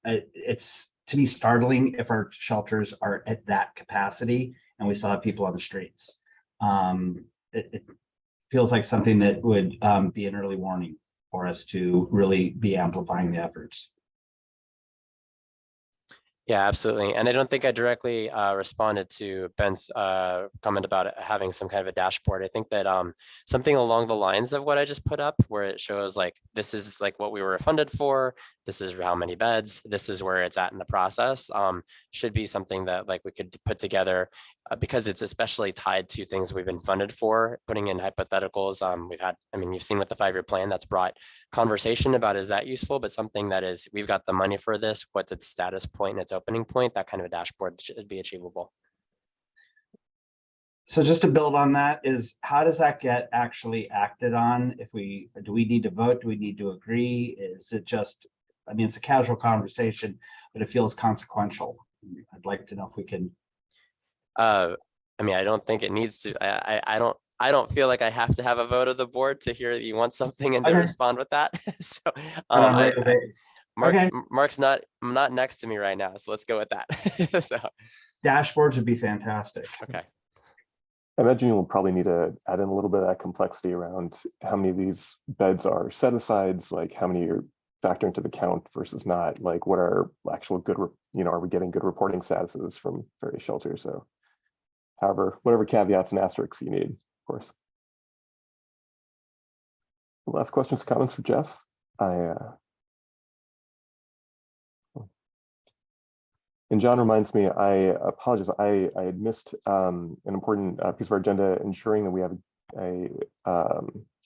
it's, to me, startling if our shelters are at that capacity and we still have people on the streets. It feels like something that would be an early warning for us to really be amplifying the efforts. Yeah, absolutely. And I don't think I directly responded to Ben's comment about having some kind of a dashboard. I think that something along the lines of what I just put up, where it shows this is what we were funded for, this is how many beds, this is where it's at in the process, should be something that we could put together, because it's especially tied to things we've been funded for, putting in hypotheticals. We've had, you've seen with the 5-year plan, that's brought conversation about, is that useful? But something that is, we've got the money for this, what's its status point and its opening point, that kind of a dashboard should be achievable. So just to build on that, is how does that get actually acted on? Do we need to vote? Do we need to agree? Is it just, it's a casual conversation, but it feels consequential. I'd like to know if we can. I don't think it needs to. I don't feel like I have to have a vote of the board to hear that you want something and to respond with that. So Mark's not next to me right now, so let's go with that. So dashboards would be fantastic. Okay. I imagine you'll probably need to add in a little bit of that complexity around how many of these beds are set asides, how many are factoring into the count versus not, what are actual good, are we getting good reporting statuses from various shelters? So however, whatever caveats and asterisks you need, of course. Last questions, comments for Jeff? And John reminds me, I apologize, I had missed an important piece of our agenda, ensuring that we have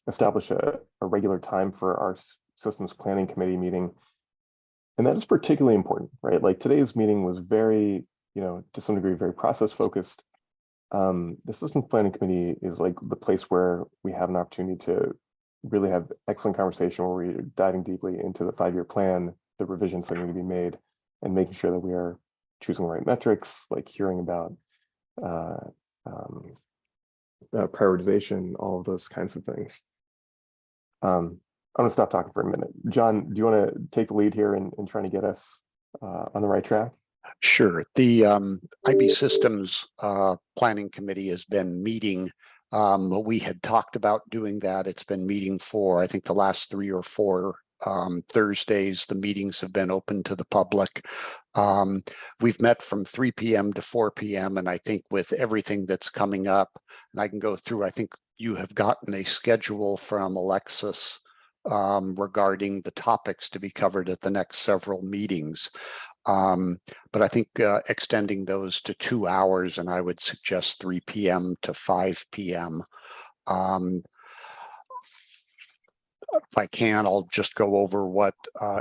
establish a regular time for our systems planning committee meeting. And that is particularly important, right? Like today's meeting was very, to some degree, very process focused. The systems planning committee is like the place where we have an opportunity to really have excellent conversation where we're diving deeply into the 5-year plan, the revisions that need to be made, and making sure that we are choosing the right metrics, like hearing about prioritization, all of those kinds of things. I'm gonna stop talking for a minute. John, do you want to take the lead here in trying to get us on the right track? Sure. The IB Systems Planning Committee has been meeting. We had talked about doing that. It's been meeting for, I think, the last 3 or 4 Thursdays. The meetings have been open to the public. We've met from 3 p.m. to 4 p.m. And I think with everything that's coming up, and I can go through, I think you have gotten a schedule from Alexis regarding the topics to be covered at the next several meetings. But I think extending those to 2 hours, and I would suggest 3 p.m. to 5 p.m. If I can, I'll just go over what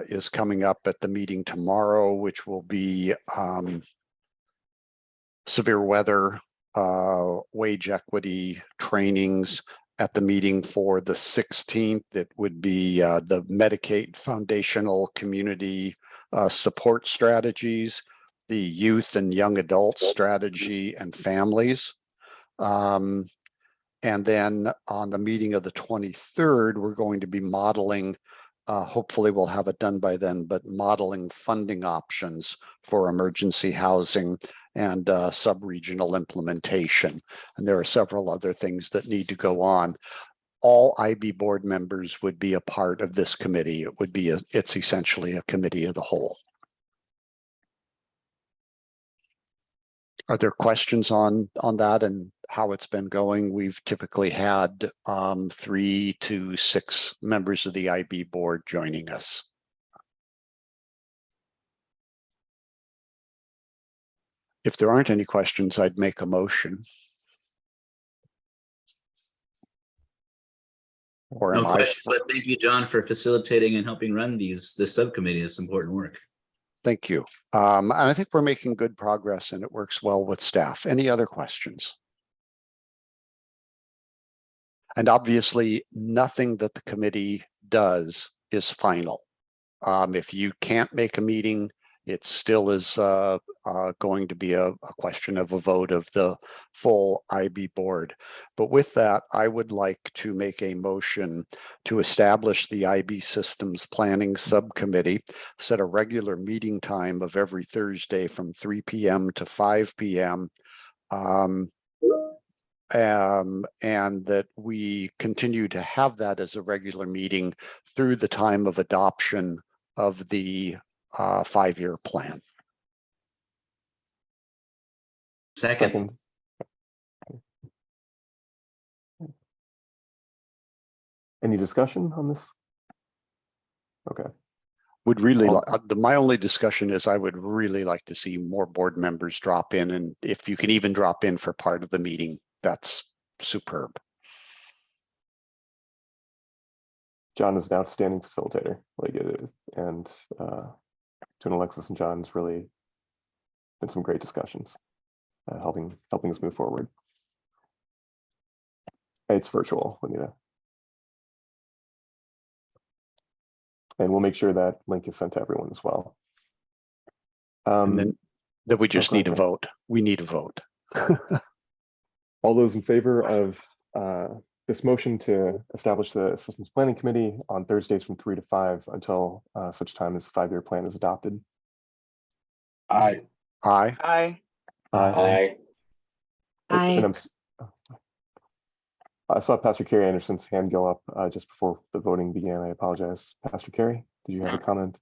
is coming up at the meeting tomorrow, which will be severe weather, wage equity trainings. At the meeting for the 16th, it would be the Medicaid Foundational Community Support Strategies, the Youth and Young Adults Strategy and Families. And then on the meeting of the 23rd, we're going to be modeling, hopefully we'll have it done by then, but modeling funding options for emergency housing and sub-regional implementation. And there are several other things that need to go on. All IB board members would be a part of this committee. It would be it's essentially a committee of the whole. Are there questions on that and how it's been going? We've typically had 3 to 6 members of the IB board joining us. If there aren't any questions, I'd make a motion. Or am No question, but thank you, John, for facilitating and helping run this subcommittee. It's important work. Thank you. And I think we're making good progress and it works well with staff. Any other questions? And obviously, nothing that the committee does is final. If you can't make a meeting, it still is going to be a question of a vote of the full IB board. But with that, I would like to make a motion to establish the IB Systems Planning Subcommittee, set a regular meeting time of every Thursday from 3 p.m. to 5 p.m. And that we continue to have that as a regular meeting through the time of adoption of the 5-year plan. Second. Any discussion on this? Okay. Would really my only discussion is I would really like to see more board members drop in, and if you can even drop in for part of the meeting, that's superb. John is an outstanding facilitator, like it is, and between Alexis and John's really been some great discussions, helping us move forward. It's virtual, Juanita. And we'll make sure that link is sent to everyone as well. And then that we just need a vote. We need a vote. All those in favor of this motion to establish the Systems Planning Committee on Thursdays from 3 to 5 until such time as the 5-year plan is adopted? Aye. Aye. Aye. Aye. And I saw Pastor Kerry Anderson's hand go up just before the voting began. I apologize. Pastor Kerry, did you have a comment?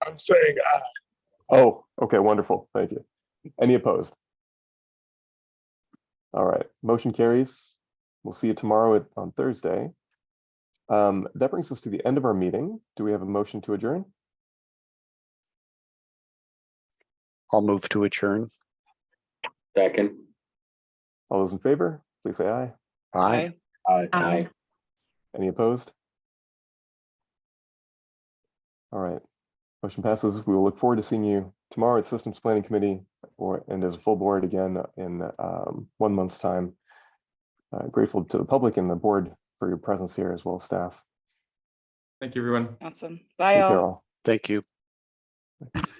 I'm saying aye. Oh, okay, wonderful. Thank you. Any opposed? All right, motion carries. We'll see you tomorrow on Thursday. That brings us to the end of our meeting. Do we have a motion to adjourn? I'll move to adjourn. Second. All those in favor, please say aye. Aye. Aye. Any opposed? All right, motion passes. We will look forward to seeing you tomorrow at Systems Planning Committee and as a full board again in 1 month's time. Grateful to the public and the board for your presence here as well as staff. Thank you, everyone. Awesome. Bye, Take all. care all. Thank you. Thanks.